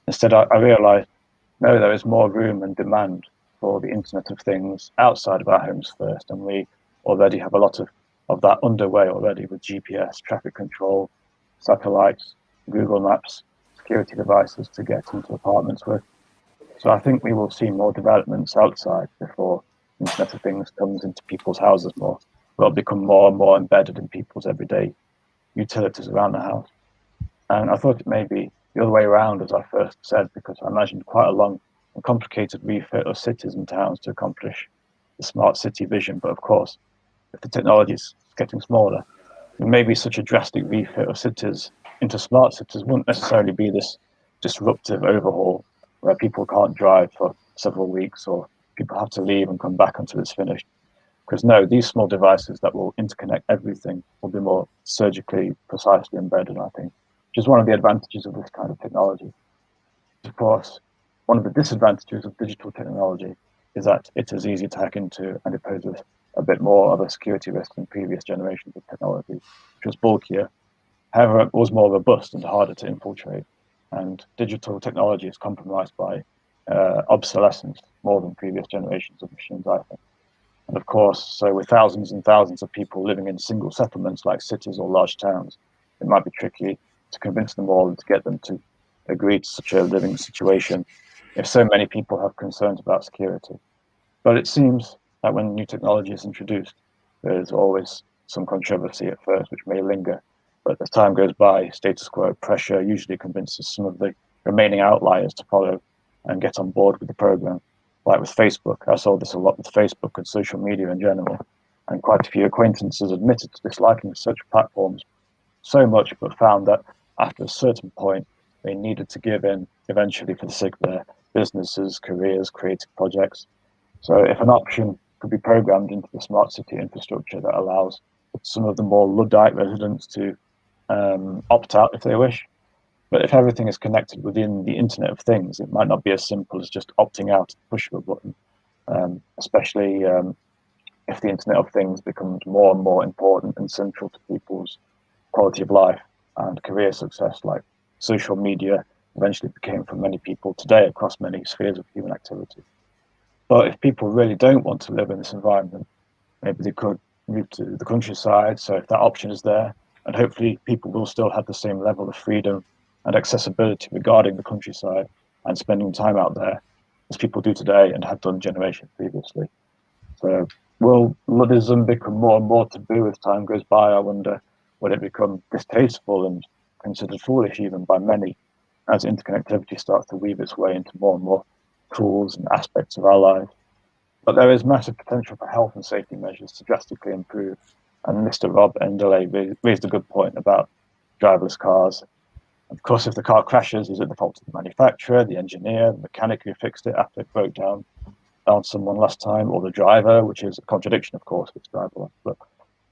Instead, I realized, no, there is more room and demand for the Internet of Things outside of our homes first, and we already have a lot of that underway already with GPS, traffic control, satellites, Google Maps, security devices to get into apartments with. So I think we will see more developments outside before Internet of Things comes into people's houses more. Will become more and more embedded in people's everyday utilities around the house. And I thought it may be the other way around, as I first said, because I imagined quite a long and complicated refit of cities and towns to accomplish the smart city vision. But of course, if the technology is getting smaller, maybe such a drastic refit of cities into smart cities wouldn't necessarily be this disruptive overhaul where people can't drive for several weeks or people have to leave and come back until it's finished. Because no, these small devices that will interconnect everything will be more surgically precisely embedded, I think, which is one of the advantages of this kind of technology. Of course, one of the disadvantages of digital technology is that it is easy to hack into and it poses a bit more of a security risk than previous generations of technology, which was bulkier. However, it was more robust and harder to infiltrate. And digital technology is compromised by obsolescence more than previous generations of machines, I think. And of course, so with thousands and thousands of people living in single settlements like cities or large towns, it might be tricky to convince them all and to get them to agree to such a living situation if so many people have concerns about security. But it seems that when new technology is introduced, there's always some controversy at first, which may linger. But as time goes by, status quo pressure usually convinces some of the remaining outliers to follow and get on board with the program. Like with Facebook, I saw this a lot with Facebook and social media in general, and quite a few acquaintances admitted to disliking such platforms so much, but found that after a certain point, they needed to give in eventually for the sake of their businesses, careers, creative projects. So if an option could be programmed into the smart city infrastructure that allows some of the more Luddite residents to opt out if they wish, but if everything is connected within the Internet of Things, it might not be as simple as just opting out at the push of a button, especially if the Internet of Things becomes more and more important and central to people's quality of life and career success, like social media eventually became for many people today across many spheres of human activity. But if people really don't want to live in this environment, maybe they could move to the countryside. So if that option is there, and hopefully people will still have the same level of freedom and accessibility regarding the countryside and spending time out there as people do today and have done generations previously. So will Luddism become more and more taboo as time goes by? I wonder, will it become distasteful and considered foolish even by many as interconnectivity starts to weave its way into more and more tools and aspects of our lives? But there is massive potential for health and safety measures to drastically improve. And Mr. Rob Endeley raised a good point about driverless cars. Of course, if the car crashes, is it the fault of the manufacturer, the engineer, the mechanic who fixed it after it broke down on someone last time, or the driver, which is a contradiction, of course, it's driverless. But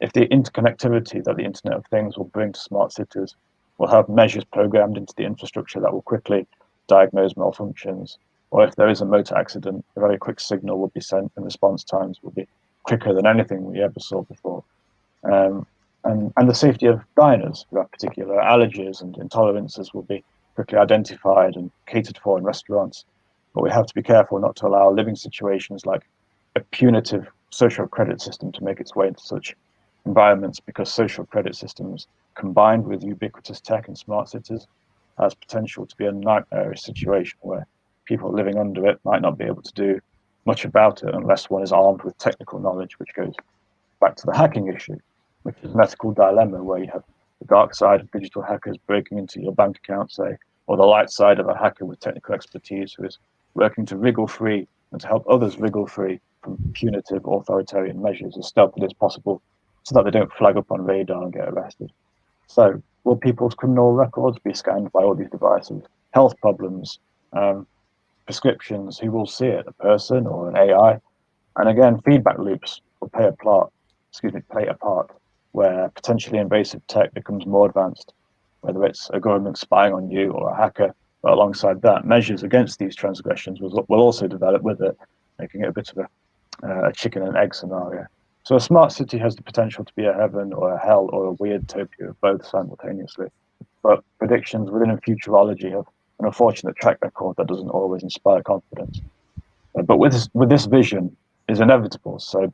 if the interconnectivity that the Internet of Things will bring to smart cities will have measures programmed into the infrastructure that will quickly diagnose malfunctions, or if there is a motor accident, a very quick signal will be sent and response times will be quicker than anything we ever saw before. And the safety of diners who have particular allergies and intolerances will be quickly identified and catered for in restaurants. But we have to be careful not to allow living situations like a punitive social credit system to make its way into such environments, because social credit systems combined with ubiquitous tech and smart cities has potential to be a nightmarish situation where people living under it might not be able to do much about it unless one is armed with technical knowledge, which goes back to the hacking issue, which is an ethical dilemma where you have the dark side of digital hackers breaking into your bank account, say, or the light side of a hacker with technical expertise who is working to wriggle free and to help others wriggle free from punitive authoritarian measures as stealthily as possible so that they don't flag up on radar and get arrested. So will people's criminal records be scanned by all these devices? Health problems, prescriptions, who will see it, a person or an AI? And again, feedback loops will play a part where potentially invasive tech becomes more advanced. whether it's a government spying on you or a hacker. But alongside that, measures against these transgressions will also develop with it, making it a bit of a chicken and egg scenario. So a smart city has the potential to be a heaven or a hell or a weird utopia of both simultaneously. But predictions within futurology have an unfortunate track record that doesn't always inspire confidence. But with this vision is inevitable, so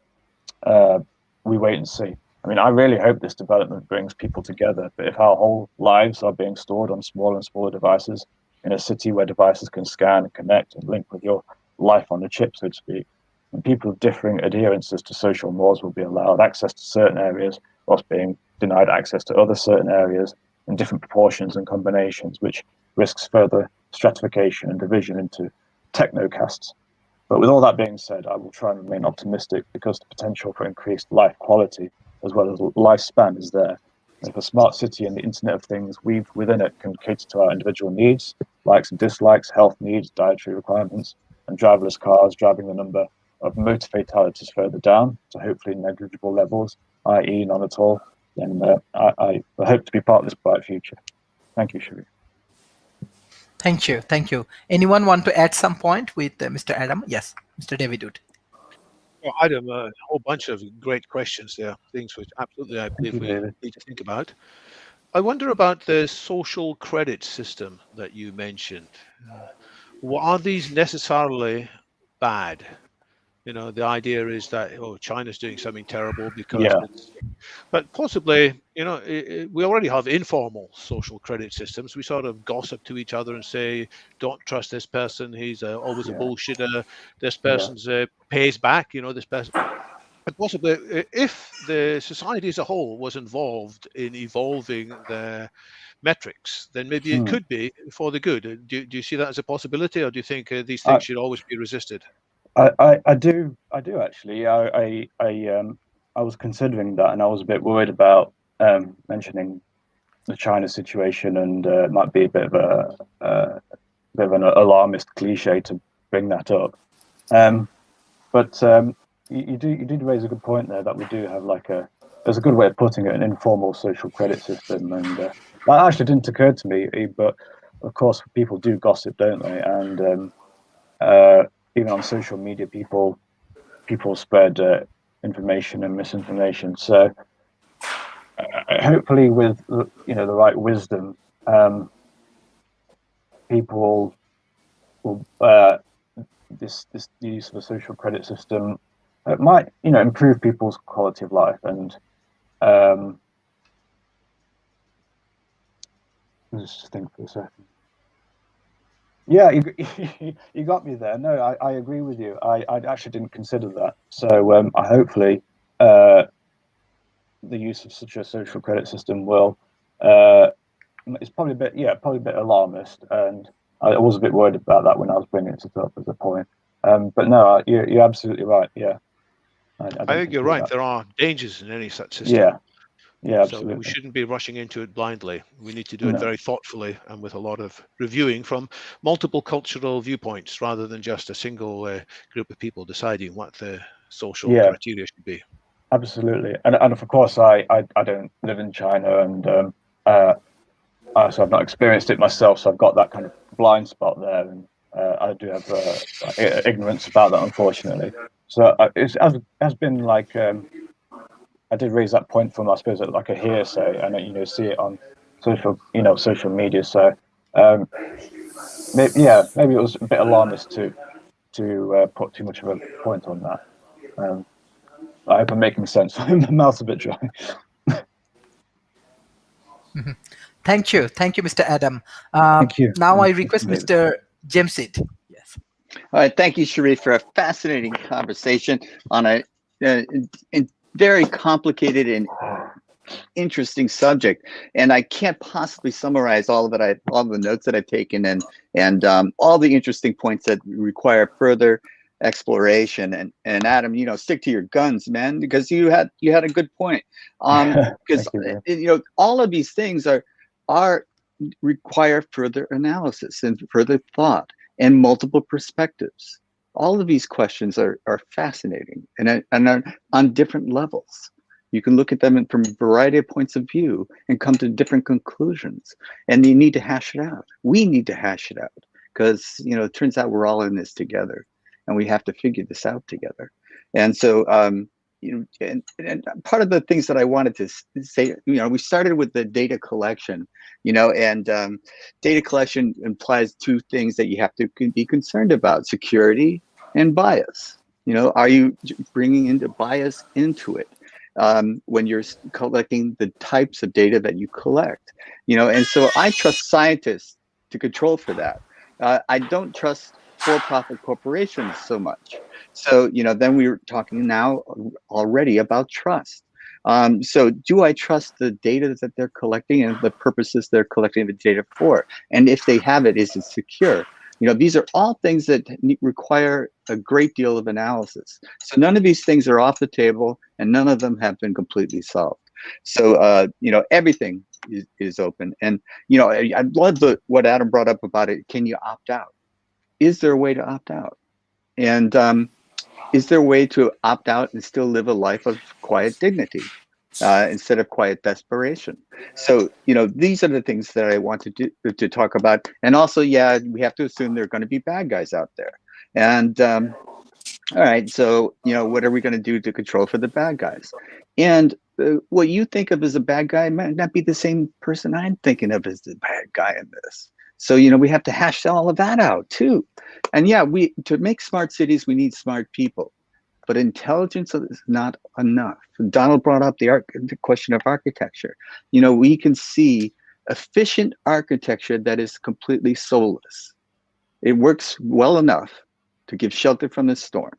we wait and see. I mean, I really hope this development brings people together, but if our whole lives are being stored on smaller and smaller devices in a city where devices can scan and connect and link with your life on the chip, so to speak, and people of differing adherences to social norms will be allowed access to certain areas whilst being denied access to other certain areas in different proportions and combinations, which risks further stratification and division into technocastes. But with all that being said, I will try and remain optimistic because the potential for increased life quality as well as lifespan is there. If a smart city and the Internet of Things weaved within it can cater to our individual needs, likes and dislikes, health needs, dietary requirements, and driverless cars driving the number of motor fatalities further down to hopefully negligible levels, i.e. none at all, then I hope to be part of this bright future. Thank you, Sharif. Thank you. Thank you. Anyone want to add some point with Mr. Adam? Yes, Mr. David Wood. Well, Adam, a whole bunch of great questions there, things which absolutely I believe we need to think about. I wonder about the social credit system that you mentioned. Are these necessarily bad? You know, the idea is that, oh, China's doing something terrible because it's, but possibly, you know, we already have informal social credit systems. We sort of gossip to each other and say, don't trust this person. He's always a bullshitter. This person's pays back, you know, this person. But possibly if the society as a whole was involved in evolving their metrics, then maybe it could be for the good. Do you see that as a possibility, or do you think these things should always be resisted? I do actually. I was considering that, and I was a bit worried about mentioning the China situation, and it might be a bit of an alarmist cliche to bring that up. But you did raise a good point there that we do have there's a good way of putting it, an informal social credit system, and that actually didn't occur to me. But of course, people do gossip, don't they? And even on social media, people spread information and misinformation. So hopefully, with the right wisdom, people will this use of a social credit system might improve people's quality of life. And let's just think for a second. Yeah, you got me there. No, I agree with you. I actually didn't consider that. So hopefully the use of such a social credit system will it's probably a bit alarmist, and I was a bit worried about that when I was bringing it up as a point. But no, you're absolutely right. Yeah, I think you're right. There are dangers in any such system. Yeah, absolutely. So we shouldn't be rushing into it blindly. We need to do it very thoughtfully and with a lot of reviewing from multiple cultural viewpoints, rather than just a single group of people deciding what the social criteria should be. Absolutely, and of course, I don't live in China, and so I've not experienced it myself. So I've got that kind of blind spot there, and I do have ignorance about that, unfortunately. So it has been I did raise that point from, I suppose, like a hearsay, and see it on social media. So maybe it was a bit alarmist to put too much of a point on that. I hope I'm making sense. My mouth's a bit dry. Thank you, Mr. Adam. Thank you. Now I request Mr. Jamsid. Yes. All right, thank you, Sharif, for a fascinating conversation on a very complicated and interesting subject. And I can't possibly summarize all the notes that I've taken and all the interesting points that require further exploration. And Adam, stick to your guns, man, because you had a good point. Because all of these things require further analysis and further thought and multiple perspectives. All of these questions are fascinating and are on different levels. You can look at them from a variety of points of view and come to different conclusions. And you need to hash it out. We need to hash it out because, you know, it turns out we're all in this together and we have to figure this out together. And so, you know, and part of the things that I wanted to say, you know, we started with the data collection, you know, and data collection implies two things that you have to be concerned about: security and bias. You know, are you bringing into bias into it when you're collecting the types of data that you collect? You know, and so I trust scientists to control for that. I don't trust for-profit corporations so much. So, you know, then we were talking now already about trust. So do I trust the data that they're collecting and the purposes they're collecting the data for? And if they have it, is it secure? You know, these are all things that require a great deal of analysis. So none of these things are off the table and none of them have been completely solved. So, you know, everything is open. And, you know, I love what Adam brought up about it. Can you opt out? Is there a way to opt out? And is there a way to opt out and still live a life of quiet dignity instead of quiet desperation? So, you know, these are the things that I want to talk about. And also, yeah, we have to assume there are going to be bad guys out there. And all right, so, you know, what are we going to do to control for the bad guys? And what you think of as a bad guy might not be the same person I'm thinking of as the bad guy in this. So, you know, we have to hash all of that out too. And yeah, to make smart cities, we need smart people, but intelligence is not enough. Donald brought up the question of architecture. You know, we can see efficient architecture that is completely soulless. It works well enough to give shelter from the storm,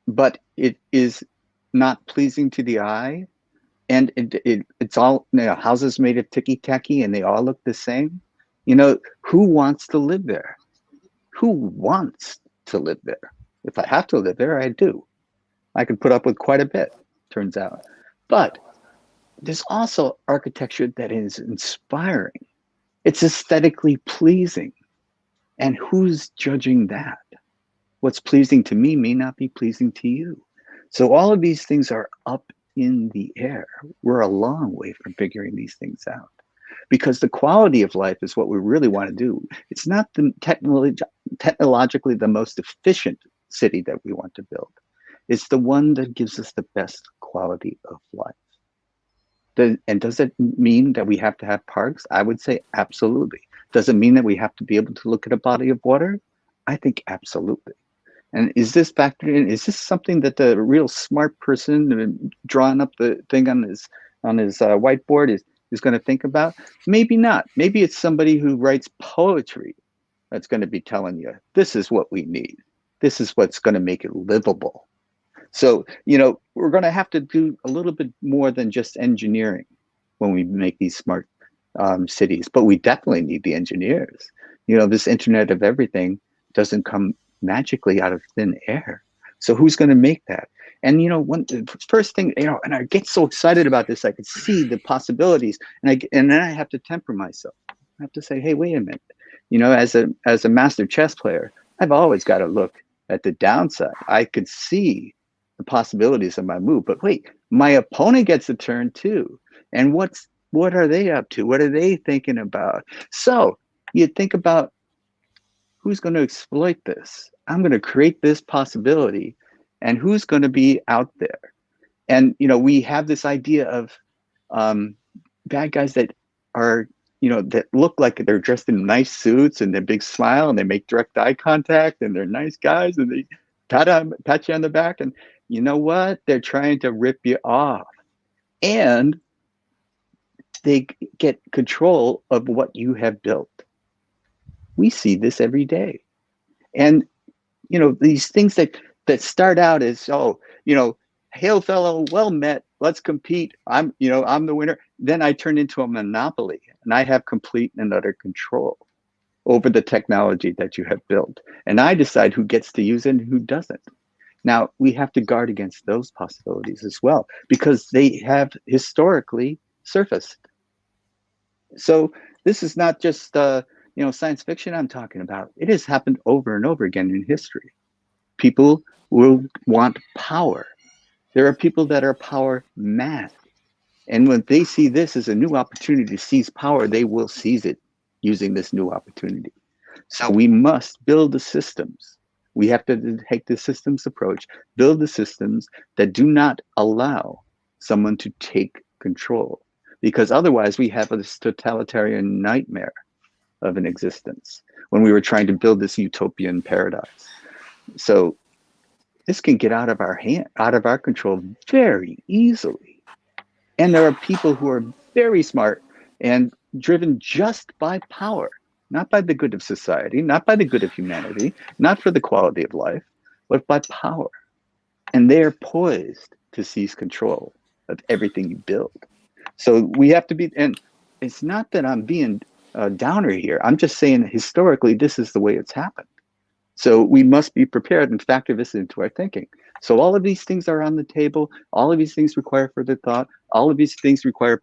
but it is not pleasing to the eye. And it's all, you know, houses made of ticky-tacky and they all look the same. You know, who wants to live there? Who wants to live there? If I have to live there, I do. I can put up with quite a bit, turns out. But there's also architecture that is inspiring. It's aesthetically pleasing. And who's judging that? What's pleasing to me may not be pleasing to you. So all of these things are up in the air. We're a long way from figuring these things out. Because the quality of life is what we really want to do. It's not the technologically the most efficient city that we want to build. It's the one that gives us the best quality of life. And does it mean that we have to have parks? I would say absolutely. Does it mean that we have to be able to look at a body of water? I think absolutely. And is this factored in? Is this something that the real smart person drawing up the thing on his whiteboard is going to think about? Maybe not. Maybe it's somebody who writes poetry that's going to be telling you, this is what we need. This is what's going to make it livable. So, you know, we're going to have to do a little bit more than just engineering when we make these smart cities, but we definitely need the engineers. You know, this Internet of Everything doesn't come magically out of thin air. So who's going to make that? And, you know, first thing, you know, and I get so excited about this, I could see the possibilities, and then I have to temper myself. I have to say, hey, wait a minute. You know, as a master chess player, I've always got to look at the downside. I could see the possibilities of my move, but wait, my opponent gets a turn too. And what are they up to? What are they thinking about? So you think about who's going to exploit this. I'm going to create this possibility, and who's going to be out there. And, you know, we have this idea of bad guys that are, you know, that look like they're dressed in nice suits and their big smile and they make direct eye contact and they're nice guys and they pat you on the back. And you know what? They're trying to rip you off. And they get control of what you have built. We see this every day. And, you know, these things that start out as, oh, you know, hail fellow, well met, let's compete. I'm the winner. Then I turn into a monopoly and I have complete and utter control over the technology that you have built. And I decide who gets to use it and who doesn't. Now, we have to guard against those possibilities as well, because they have historically surfaced. So this is not just you know, science fiction I'm talking about. It has happened over and over again in history. People will want power. There are people that are power mad. And when they see this as a new opportunity to seize power, they will seize it using this new opportunity. So we must build the systems. We have to take the systems approach, build the systems that do not allow someone to take control. Because otherwise we have this totalitarian nightmare of an existence when we were trying to build this utopian paradise. So this can get out of our hand, out of our control very easily. And there are people who are very smart and driven just by power, not by the good of society, not by the good of humanity, not for the quality of life, but by power. And they are poised to seize control of everything you build. So we have to be, and it's not that I'm being a downer here. I'm just saying historically, this is the way it's happened. So we must be prepared and factor this into our thinking. So all of these things are on the table. All of these things require further thought. All of these things require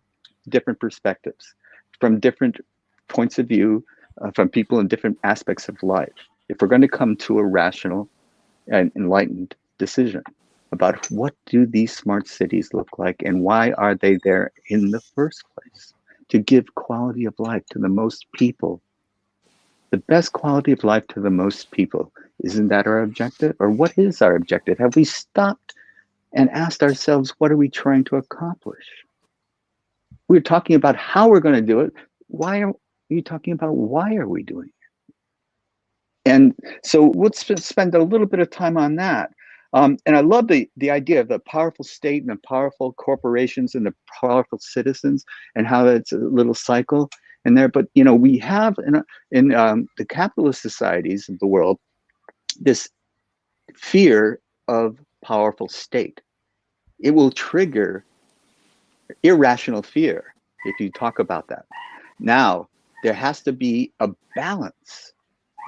different perspectives from different points of view, from people in different aspects of life. If we're going to come to a rational and enlightened decision about what do these smart cities look like and why are they there in the first place, to give quality of life to the most people. The best quality of life to the most people. Isn't that our objective? Or what is our objective? Have we stopped and asked ourselves, what are we trying to accomplish? We're talking about how we're going to do it. Why are you talking about why are we doing it? And so let's spend a little bit of time on that. And I love the idea of the powerful state and the powerful corporations and the powerful citizens and how it's a little cycle in there. But you know, we have in the capitalist societies of the world this fear of powerful state. It will trigger irrational fear if you talk about that. Now, there has to be a balance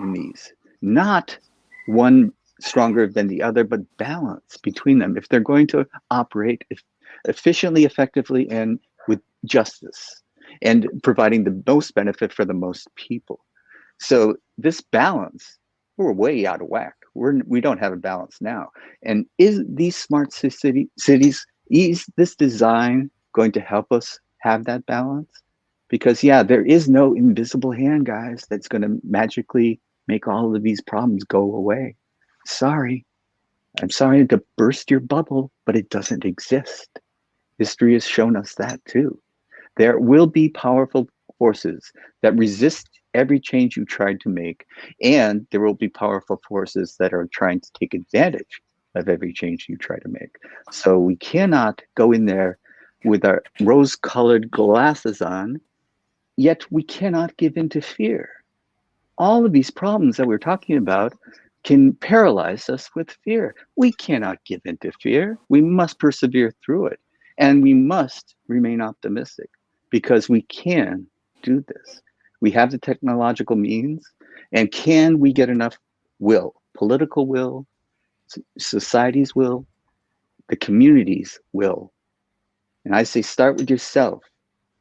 in these, not one stronger than the other, but balance between them if they're going to operate efficiently, effectively, and with justice, and providing the most benefit for the most people. So this balance, we're way out of whack. We don't have a balance now. And is these smart cities, is this design going to help us have that balance? Because yeah, there is no invisible hand, guys, that's going to magically make all of these problems go away. Sorry, I'm sorry to burst your bubble, but it doesn't exist. History has shown us that too. There will be powerful forces that resist every change you tried to make, and there will be powerful forces that are trying to take advantage of every change you try to make. So we cannot go in there with our rose-colored glasses on, yet we cannot give in to fear. All of these problems that we're talking about can paralyze us with fear. We cannot give in to fear. We must persevere through it. And we must remain optimistic because we can do this. We have the technological means. And can we get enough will, political will, society's will, the community's will? And I say start with yourself.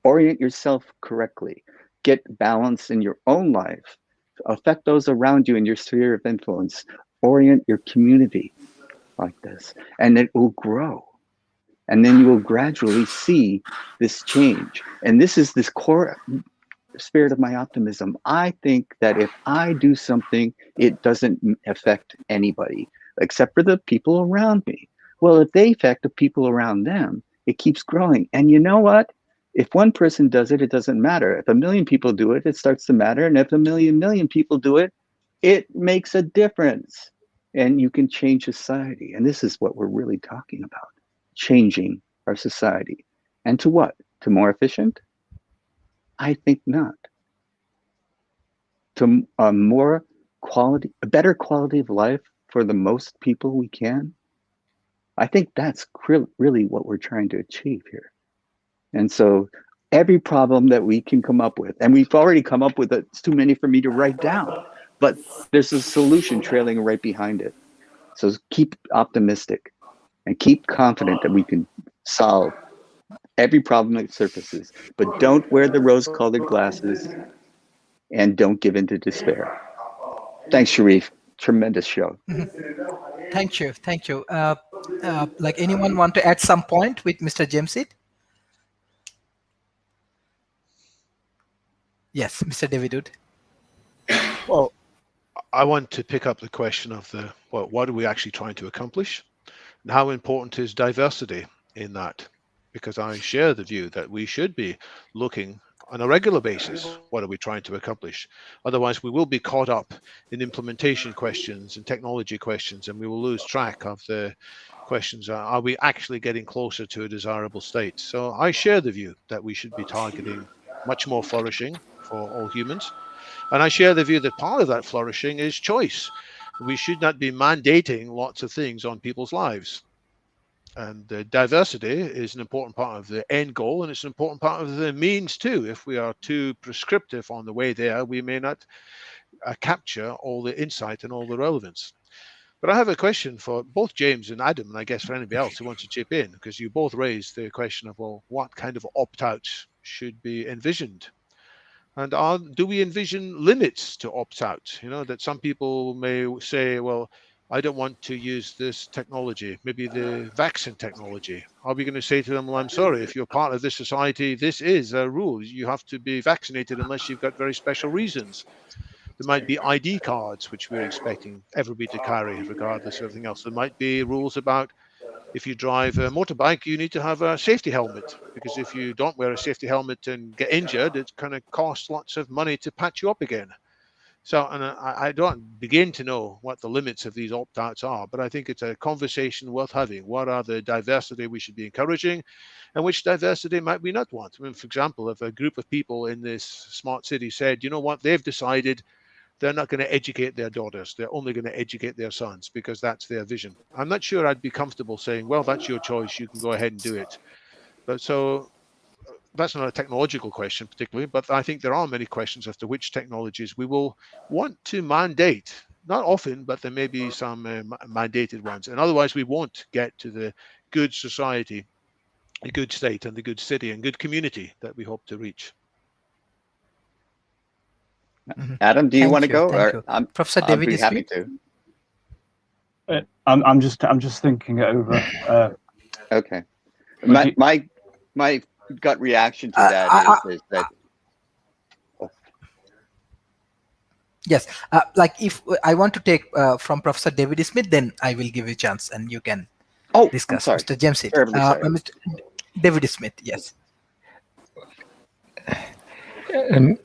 Orient yourself correctly. Get balance in your own life. Affect those around you in your sphere of influence. Orient your community like this, and it will grow. And then you will gradually see this change. And this is this core spirit of my optimism. I think that if I do something, it doesn't affect anybody except for the people around me. Well, if they affect the people around them, it keeps growing. And you know what? If one person does it, it doesn't matter. If a million people do it, it starts to matter. And if a million people do it, it makes a difference. And you can change society. And this is what we're really talking about, changing our society. And to what? To more efficient? I think not. To a more quality, a better quality of life for the most people we can. I think that's really what we're trying to achieve here. And so every problem that we can come up with, and we've already come up with it, it's too many for me to write down, but there's a solution trailing right behind it. So keep optimistic and keep confident that we can solve every problem that surfaces, but don't wear the rose-colored glasses and don't give in to despair. Thanks, Sharif. Tremendous show. Thank you. Thank you. Like anyone want to add some point with Mr. Jamesit? Yes, Mr. David Wood. Well, I want to pick up the question of what are we actually trying to accomplish, and how important is diversity in that? Because I share the view that we should be looking on a regular basis, what are we trying to accomplish? Otherwise, we will be caught up in implementation questions and technology questions, and we will lose track of the questions. Are we actually getting closer to a desirable state? So I share the view that we should be targeting much more flourishing for all humans. And I share the view that part of that flourishing is choice. We should not be mandating lots of things on people's lives. And diversity is an important part of the end goal, and it's an important part of the means too. If we are too prescriptive on the way there, we may not capture all the insight and all the relevance. But I have a question for both James and Adam, and I guess for anybody else who wants to chip in, because you both raised the question of, well, what kind of opt-outs should be envisioned? And do we envision limits to opt out? You know, that some people may say, well, I don't want to use this technology, maybe the vaccine technology. Are we going to say to them, well, I'm sorry, if you're part of this society, this is a rule. You have to be vaccinated unless you've got very special reasons. There might be ID cards, which we're expecting everybody to carry, regardless of everything else. There might be rules about if you drive a motorbike, you need to have a safety helmet, because if you don't wear a safety helmet and get injured, it's going to cost lots of money to patch you up again. So, and I don't begin to know what the limits of these opt-outs are, but I think it's a conversation worth having. What are the diversity we should be encouraging, and which diversity might we not want? I mean, for example, if a group of people in this smart city said, you know what, they've decided they're not going to educate their daughters. They're only going to educate their sons because that's their vision. I'm not sure I'd be comfortable saying, well, that's your choice. You can go ahead and do it. But so that's not a technological question particularly, but I think there are many questions as to which technologies we will want to mandate. Not often, but there may be some mandated ones. And otherwise, we won't get to the good society, a good state, and the good city and good community that we hope to reach. Adam, do you Thank want to you. go? Thank Or you. I'm Professor I'd David be happy Smith. to. I'm just thinking it over. Okay. Would you- My gut reaction to that is that Yes, like if I want to take from Professor David Smith, then I will give you a chance and you can I'm discuss. sorry. Mr. James, Terribly sorry. Mr. David Smith, yes.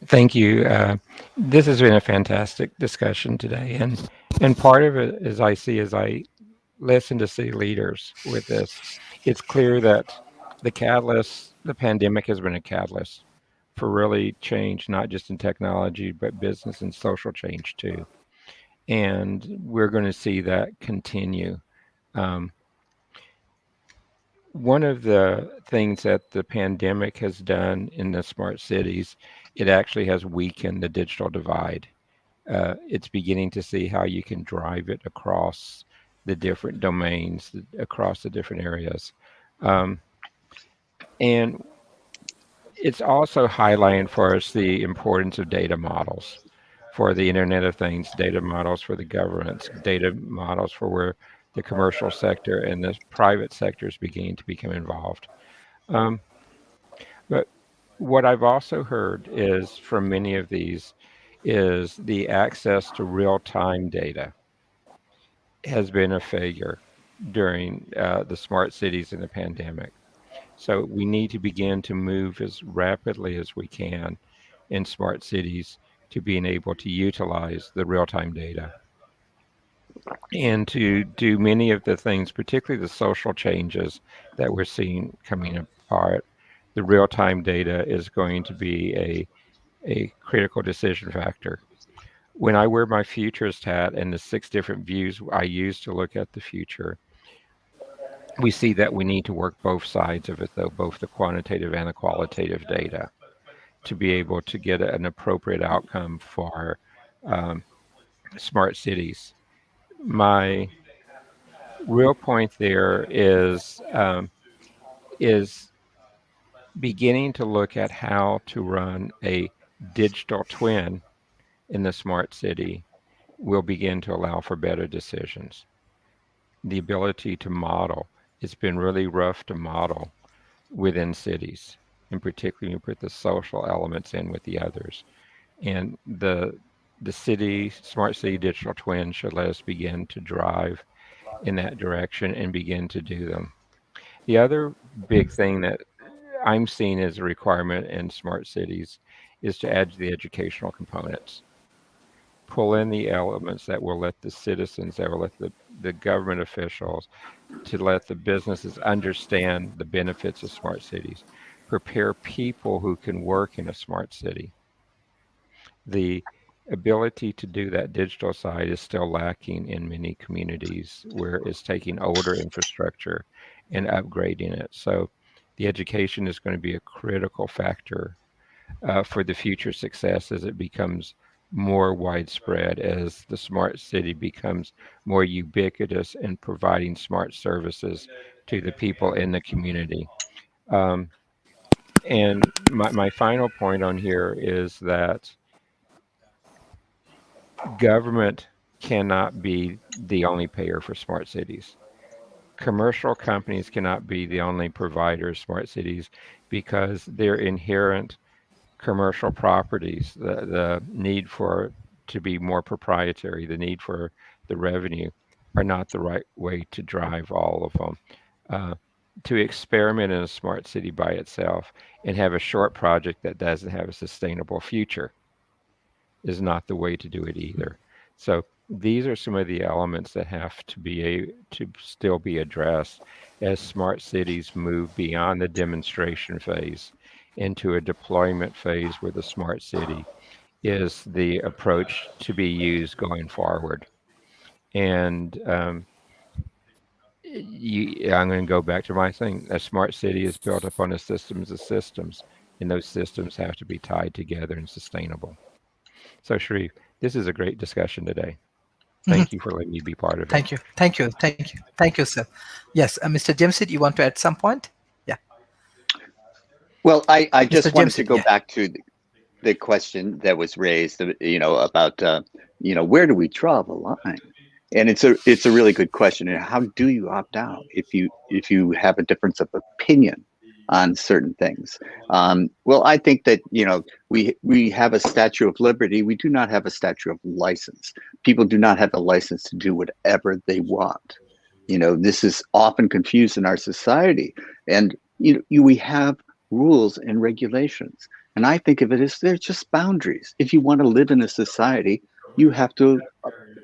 Thank you. This has been a fantastic discussion today, and part of it, as I see, as I listen to city leaders with this, it's clear that the pandemic has been a catalyst for really change, not just in technology, but business and social change too. And we're going to see that continue. Um, One of the things that the pandemic has done in the smart cities, it actually has weakened the digital divide. It's beginning to see how you can drive it across the different domains, across the different areas. Um, and it's also highlighting for us the importance of data models for the Internet of Things, data models for the governments, data models for where the commercial sector and the private sector is beginning to become involved. Um, but what I've also heard is from many of these is the access to real-time data has been a failure during the smart cities in the pandemic. So we need to begin to move as rapidly as we can in smart cities to being able to utilize the real-time data and to do many of the things, particularly the social changes that we're seeing coming apart. The real-time data is going to be a critical decision factor. When I wear my futurist hat and the 6 different views I use to look at the future, we see that we need to work both sides of it, though, both the quantitative and the qualitative data, to be able to get an appropriate outcome for um, smart cities. My real point there is beginning to look at how to run a digital twin in the smart city will begin to allow for better decisions. the ability to model. It's been really rough to model within cities, and particularly you put the social elements in with the others. And the smart city digital twin should let us begin to drive in that direction and begin to do them. The other big thing that I'm seeing as a requirement in smart cities is to add to the educational components. Pull in the elements that will let the citizens, that will let the government officials, to let the businesses understand the benefits of smart cities. Prepare people who can work in a smart city. The ability to do that digital side is still lacking in many communities where it's taking older infrastructure and upgrading it. So the education is going to be a critical factor for the future success as it becomes more widespread, as the smart city becomes more ubiquitous in providing smart services to the people in the community. Um, and my final point on here is that government cannot be the only payer for smart cities. Commercial companies cannot be the only provider of smart cities because their inherent commercial properties, the need for to be more proprietary, the need for the revenue, are not the right way to drive all of them. Uh, to experiment in a smart city by itself and have a short project that doesn't have a sustainable future is not the way to do it either. So these are some of the elements that have to still be addressed as smart cities move beyond the demonstration phase into a deployment phase where the smart city is the approach to be used going forward. And I'm going to go back to my thing. A smart city is built upon a systems of systems, and those systems have to be tied together and sustainable. So, Sharif, this is a great discussion today. Mhm. Thank you for letting me be part of it. Thank you. Thank you. Thank you. Thank you, sir. Yes, Mr. Jamsid, you want to add some point? Yeah. Well, I Mr. just wanted to Jamsid, go yeah. back to the question that was raised, about, where do we draw the line? And it's a really good question. And how do you opt out if you have a difference of opinion on certain things? Well, I think that, we have a Statue of Liberty. We do not have a Statue of License. People do not have the license to do whatever they want. This is often confused in our society. And, we have rules and regulations. And I think of it as they're just boundaries. If you want to live in a society, you have to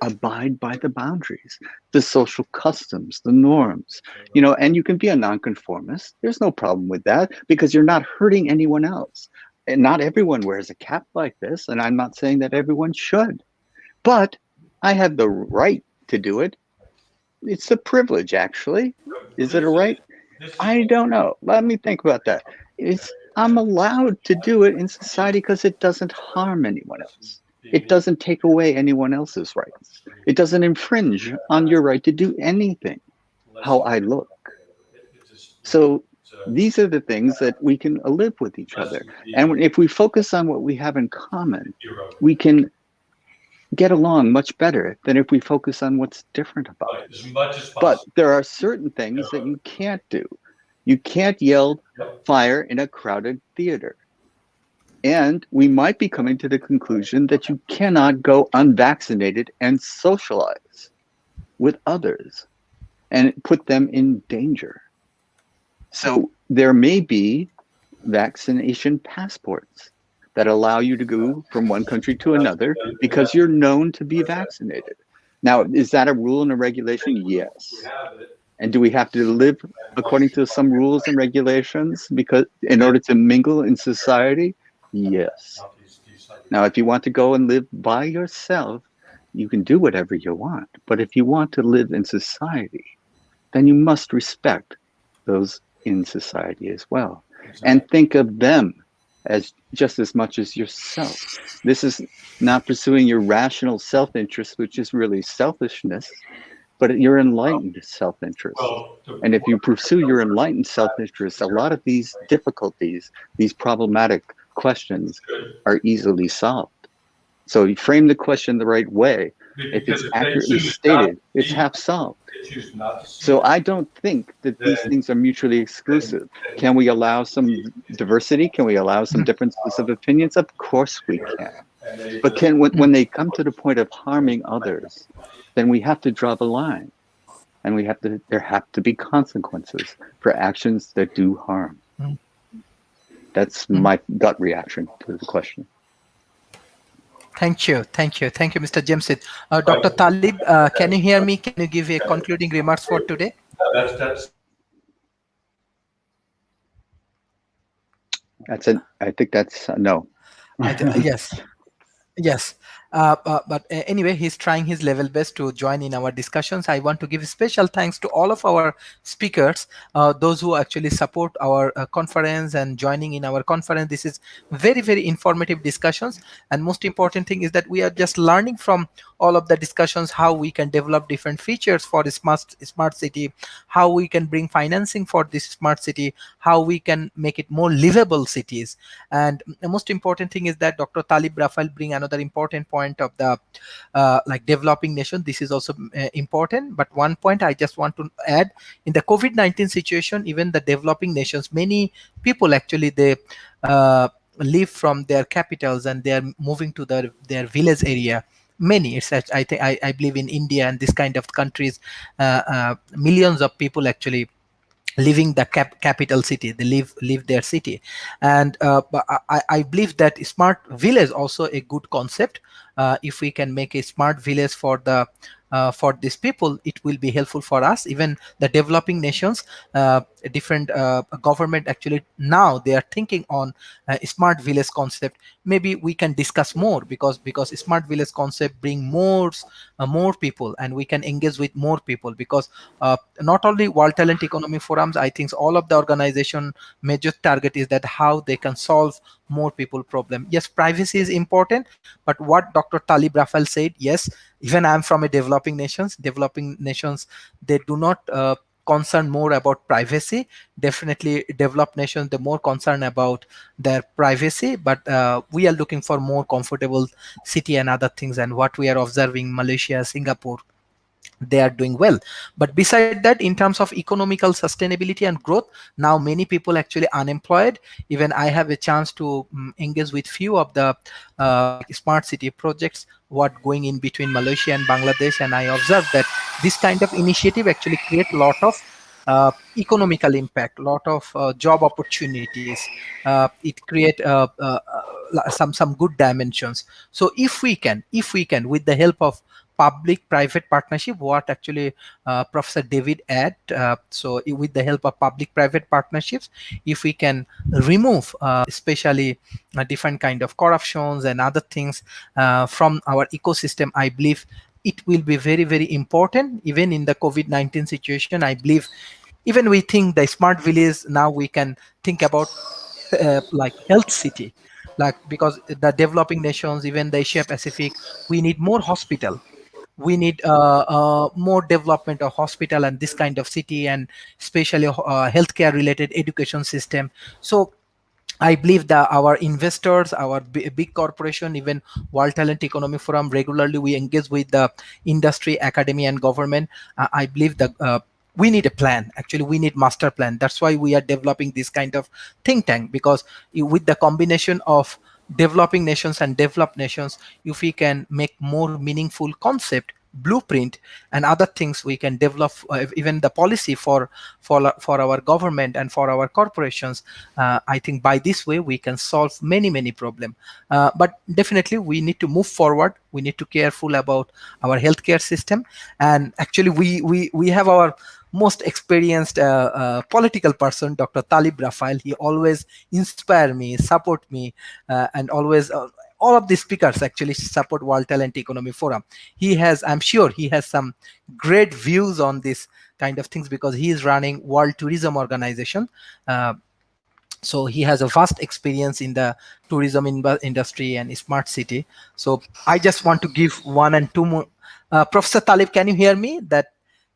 abide by the boundaries, the social customs, the norms, and you can be a nonconformist. There's no problem with that because you're not hurting anyone else. And not everyone wears a cap like this. And I'm not saying that everyone should, but I have the right to do it. It's a privilege, actually. Is it a right? I don't know. Let me think about that. I'm allowed to do it in society because it doesn't harm anyone else. It doesn't take away anyone else's rights. It doesn't infringe on your right to do anything, how I look. So these are the things that we can live with each other. And if we focus on what we have in common, we can get along much better than if we focus on what's different about it. But there are certain things that you can't do. You can't yell fire in a crowded theater. And we might be coming to the conclusion that you cannot go unvaccinated and socialize with others and put them in danger. So there may be vaccination passports that allow you to go from one country to another because you're known to be vaccinated. Now, is that a rule and a regulation? Yes. And do we have to live according to some rules and regulations because in order to mingle in society? Yes. Now, if you want to go and live by yourself, you can do whatever you want. But if you want to live in society, then you must respect those in society as well. And think of them as just as much as yourself. This is not pursuing your rational self-interest, which is really selfishness, but your enlightened self-interest. And if you pursue your enlightened self-interest, a lot of these difficulties, these problematic questions are easily solved. So you frame the question the right way. If it's accurately stated, it's half solved. So I don't think that these things are mutually exclusive. Can we allow some diversity? Can we allow some differences of opinions? Of course we can. But when they come to the point of harming others, then we have to draw the line, and there have to be consequences for actions that do harm. That's my gut reaction to the question. Thank you, Mr. Jamsid. Dr. Talib, can you hear me? Can you give a concluding remarks for today? I think that's no. Yes. Yes, but anyway, he's trying his level best to join in our discussions. I want to give special thanks to all of our speakers, those who actually support our conference and joining in our conference. This is very, very informative discussions. And most important thing is that we are just learning from all of the discussions how we can develop different features for the smart city, how we can bring financing for this smart city, how we can make it more livable cities. And the most important thing is that Dr. Talib Rafael bring another important point of the like developing nation. This is also important, but one point I just want to add: in the COVID-19 situation, even the developing nations, many people actually they live from their capitals and they are moving to their village area. Many, it's I think I believe in India and this kind of countries, millions of people actually leaving the capital city. They leave their city. And but I believe that smart village also a good concept. If we can make a smart village for these people, it will be helpful for us. Even the developing nations, different government actually now they are thinking on smart village concept. Maybe we can discuss more, because smart village concept bring more people, and we can engage with more people, because not only World Talent Economy Forums, I think all of the organization major target is that how they can solve more people problem. Yes, privacy is important, but what Dr. Talib Rafael said, yes, even I'm from a developing nations, they do not concern more about privacy. Definitely developed nations, they're more concerned about their privacy, but we are looking for more comfortable city and other things. And what we are observing, Malaysia, Singapore, they are doing well. But beside that, in terms of economical sustainability and growth, now many people actually unemployed. Even I have a chance to engage with few of the like smart city projects what going in between Malaysia and Bangladesh, and I observed that this kind of initiative actually create a lot of economical impact, lot of job opportunities. It create some good dimensions. So if we can with the help of public-private partnership, what actually Professor David add. So with the help of public-private partnerships, if we can remove especially different kind of corruptions and other things from our ecosystem, I believe it will be very, very important. Even in the COVID-19 situation, I believe even we think the smart village, now we can think about like health city, like because the developing nations, even the Asia Pacific, we need more hospital, we need more development of hospital and this kind of city, and especially healthcare related education system. So I believe that our investors, our big corporation, even World Talent Economy Forum, regularly we engage with the industry, academy, and government. I believe that we need a plan. Actually, we need master plan. That's why we are developing this kind of think tank, because with the combination of developing nations and developed nations, if we can make more meaningful concept, blueprint, and other things, we can develop even the policy for our government and for our corporations. I think by this way we can solve many problems. But definitely we need to move forward. We need to careful about our healthcare system. And actually we have our most experienced political person, Dr. Talib Rafael. He always inspire me, support me, and always all of the speakers actually support World Talent Economy Forum. I'm sure he has some great views on this kind of things, because he is running World Tourism Organization. So he has a vast experience in the tourism industry and smart city. So I just want to give one and two more. Professor Talib, can you hear me?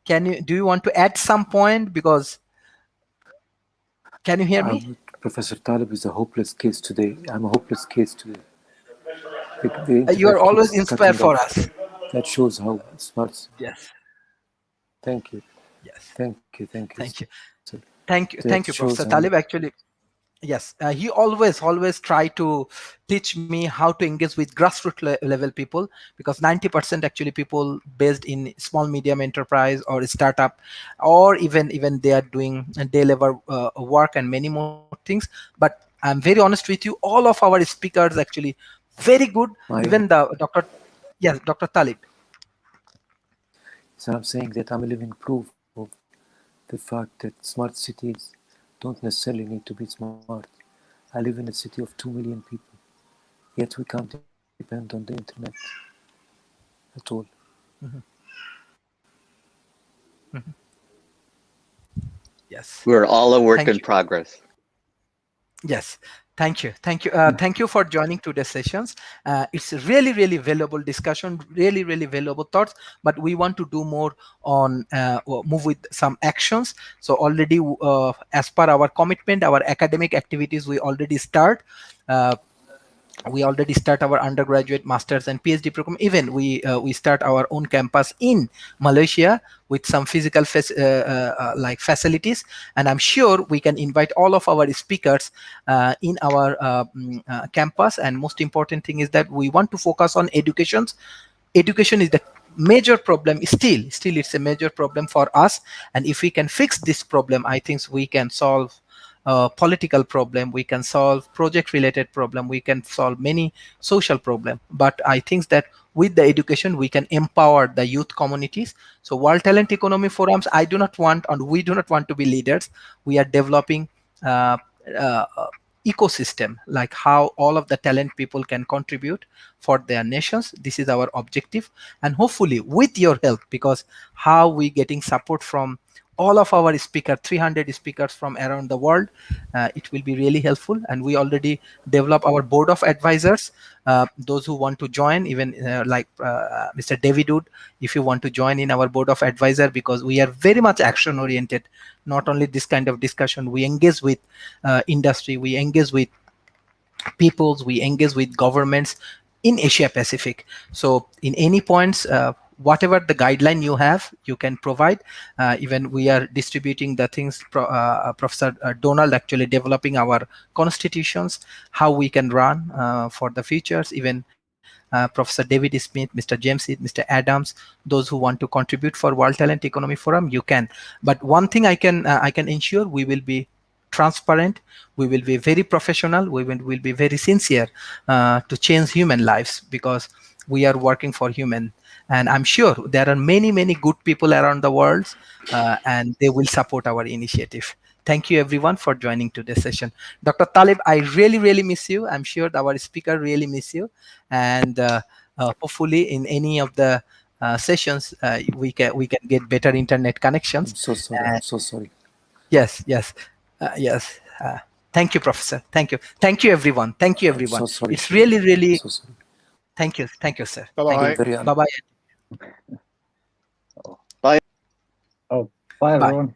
Do you want to add some point? Because can you hear me? Professor Talib is a hopeless case today. I'm a hopeless case today. You are always keeps inspired cutting for off. us. That shows how smart. Yes. Thank you. Yes. Thank you. Thank you. Thank you. sir. Thank you. To Thank have you, Professor chosen Talib. Actually, yes, he always try to teach me how to engage with grassroots level people, because 90% actually people based in small medium enterprise or startup, or even they are doing day level work and many more things. But I'm very honest with you, all of our speakers actually very good. Even the Dr. Yes, Dr. Talib. So I'm saying that I'm a living proof of the fact that smart cities don't necessarily need to be smart. I live in a city of 2 million people, yet we can't depend on the internet at all. Mhm. Mhm. Yes. We're all a work Thank in you. progress. Yes, thank you, thank you for joining today's sessions. It's a really valuable discussion, really valuable thoughts. But we want to do more on or move with some actions. So already, as per our commitment, our academic activities, we already start. We already start our undergraduate, masters, and PhD program. Even we start our own campus in Malaysia with some physical like facilities, and I'm sure we can invite all of our speakers in our campus. And most important thing is that we want to focus on education. Education is the major problem. Still it's a major problem for us, and if we can fix this problem, I think we can solve political problem, we can solve project related problem, we can solve many social problem. But I think that with the education we can empower the youth communities. So World Talent Economy Forums, I do not want, and we do not want to be leaders. We are developing uh, uh, ecosystem, like how all of the talent people can contribute for their nations. This is our objective, and hopefully with your help, because how we getting support from all of our speakers, 300 speakers from around the world, it will be really helpful. And we already develop our board of advisors. Those who want to join, even like Mr. David Wood, if you want to join in our board of advisor, because we are very much action oriented. Not only this kind of discussion, we engage with industry, we engage with peoples, we engage with governments in Asia Pacific. So in any points, whatever the guideline you have, you can provide. Even we are distributing the things, Professor Donald actually developing our constitutions, how we can run for the futures. Even Professor David Smith, Mr. James Heath, Mr. Adams, those who want to contribute for World Talent Economy Forum, you can. But one thing I can ensure, we will be transparent, we will be very professional, we will be very sincere to change human lives, because we are working for human. And I'm sure there are many good people around the world, and they will support our initiative. Thank you everyone for joining today's session. Dr. Talib, I really miss you. I'm sure our speaker really miss you. And hopefully in any of the sessions, we can get better internet connections. I'm so sorry. I'm so sorry. Yes. Yes. Thank you, Professor. Thank you everyone. Thank you I'm everyone. so sorry. It's really I'm so sorry. thank you, sir. Bye-bye. Very Bye bye. Oh, bye Bye. everyone.